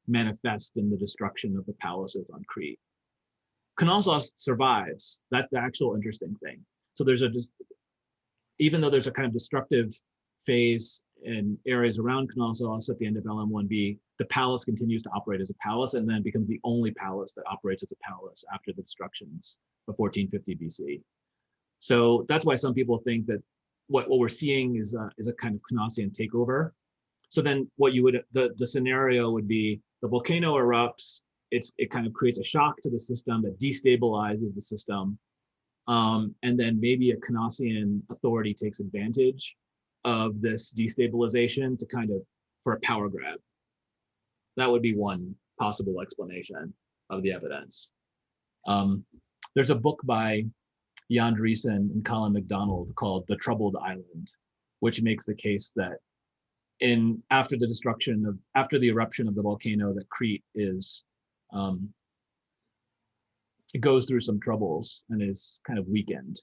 S3: manifest in the destruction of the palaces on Crete. Knossos survives. That's the actual interesting thing. So there's even though there's a kind of destructive phase in areas around Knossos at the end of LM1B, the palace continues to operate as a palace and then becomes the only palace that operates as a palace after the destructions of 1450 BC. So that's why some people think that what we're seeing is a kind of Knossian takeover. So then what you would, the scenario would be the volcano erupts, it kind of creates a shock to the system that destabilizes the system. And then maybe a Knossian authority takes advantage of this destabilization to kind of, for a power grab. That would be one possible explanation of the evidence. There's a book by Jan Driessen and Colin MacDonald called The Troubled Island, which makes the case that after the eruption of the volcano, that Crete is, it goes through some troubles and is kind of weakened.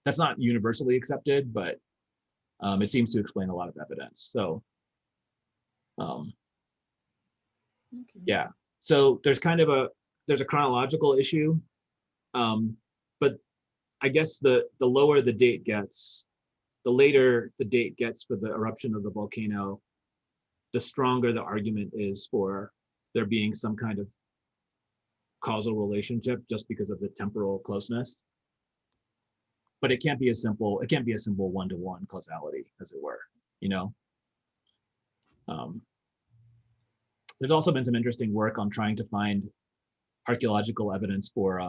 S3: That's not universally accepted, but it seems to explain a lot of evidence. So, yeah. So there's kind of there's a chronological issue, but I guess the lower the date gets, the later the date gets for the eruption of the volcano, the stronger the argument is for there being some kind of causal relationship just because of the temporal closeness. But it can't be a simple one-to-one causality, as it were, you know? There's also been some interesting work on trying to find archaeological evidence for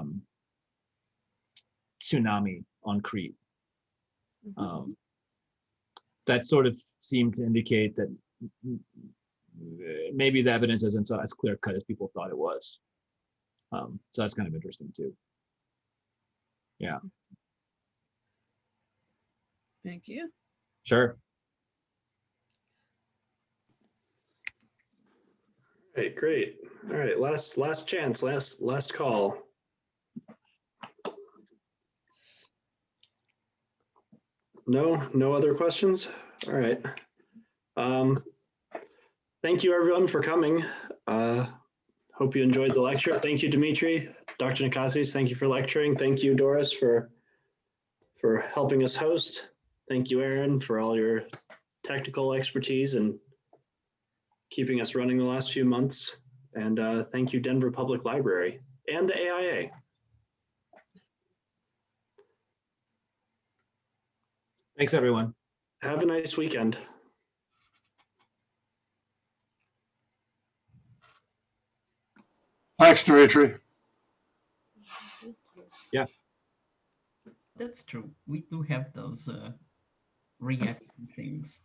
S3: tsunami on Crete. That sort of seemed to indicate that maybe the evidence isn't as clear-cut as people thought it was. So that's kind of interesting too. Yeah.
S6: Thank you.
S3: Sure.
S1: All right, great. All right, last chance, last call. No other questions? All right. Thank you everyone for coming. Hope you enjoyed the lecture. Thank you, Dimitri. Dr. Nakassis, thank you for lecturing. Thank you, Doris, for helping us host. Thank you, Aaron, for all your technical expertise and keeping us running the last few months. And thank you, Denver Public Library and the AIA.
S3: Thanks, everyone.
S1: Have a nice weekend.
S7: Thanks, Dimitri.
S3: Yeah.
S2: That's true. We do have those reaction things.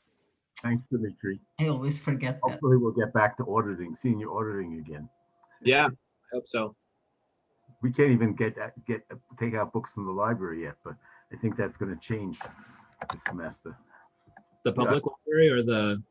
S4: Thanks, Dimitri.
S2: I always forget that.
S4: Hopefully we'll get back to auditing, senior auditing again.
S3: Yeah, I hope so.
S4: We can't even take out books from the library yet, but I think that's going to change this semester.
S3: The public library or the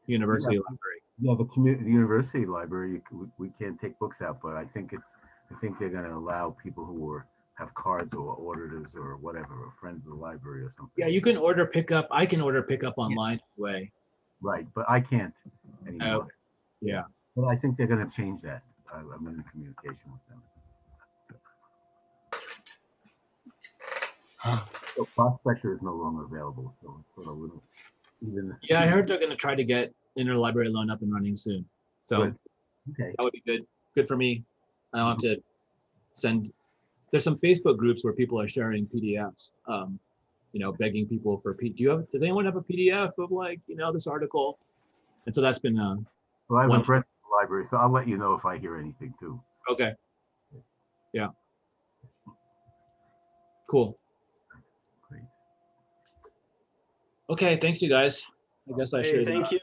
S3: university library?
S4: Yeah, the university library, we can't take books out, but I think they're going to allow people who have cards or auditors or whatever, or friends of the library or something.
S3: Yeah, you can order pickup. I can order pickup online anyway.
S4: Right, but I can't anymore.
S3: Okay. Yeah.
S4: But I think they're going to change that. I'm in communication with them. So Prospector is no longer available, so it's sort of a little even.
S3: Yeah, I heard they're going to try to get interlibrary loan up and running soon. So
S4: Good. Okay.
S3: that would be good. Good for me. I don't have to send. There's some Facebook groups where people are sharing PDFs. Begging people for does anyone have a PDF of this article? And so that's been
S4: Well, I have a friend in the library, so I'll let you know if I hear anything too.
S3: Okay. Yeah. Cool.
S4: Great.
S3: Okay, thanks you guys. I guess I should
S1: Thank you.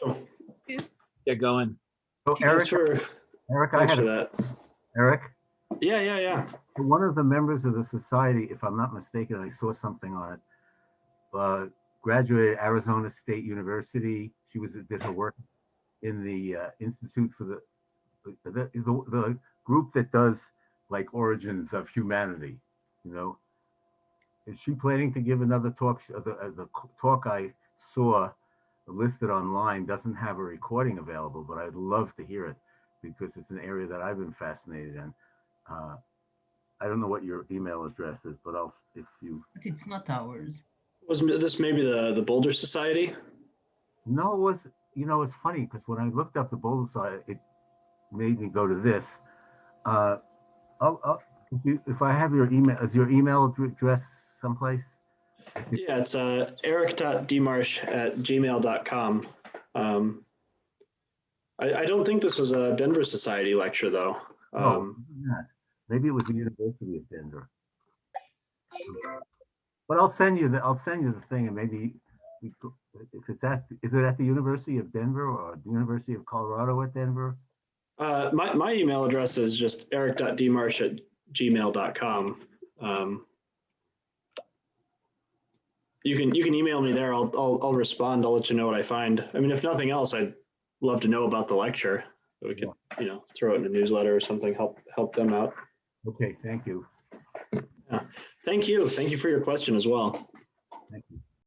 S3: get going.
S4: So
S1: Thanks
S4: Eric,
S1: thanks for that.
S4: Eric,
S1: Yeah.
S4: one of the members of the society, if I'm not mistaken, I saw something on it, graduated Arizona State University. She did her work in the Institute for the group that does origins of humanity. Is she planning to give another talk? The talk I saw listed online doesn't have a recording available, but I'd love to hear it because it's an area that I've been fascinated in. I don't know what your email address is, but if you.
S2: But it's not ours.
S1: Was this maybe the Boulder Society?
S4: No, it was, it's funny because when I looked up the Boulder Society, it made me go to this. If I have your email, is your email address someplace?
S1: Yeah, it's eric.demarsh@gmail.com. I don't think this was a Denver Society lecture, though.
S4: No, not. Maybe it was the University of Denver. But I'll send you the thing, and maybe if is it at the University of Denver or the University of Colorado at Denver?
S1: My email address is just eric.demarsh@gmail.com. You can email me there. I'll respond. I'll let you know what I find. I mean, if nothing else, I'd love to know about the lecture. So we could, throw it in a newsletter or something. Help them out.
S4: Okay, thank you.
S1: Yeah. Thank you for your question as well.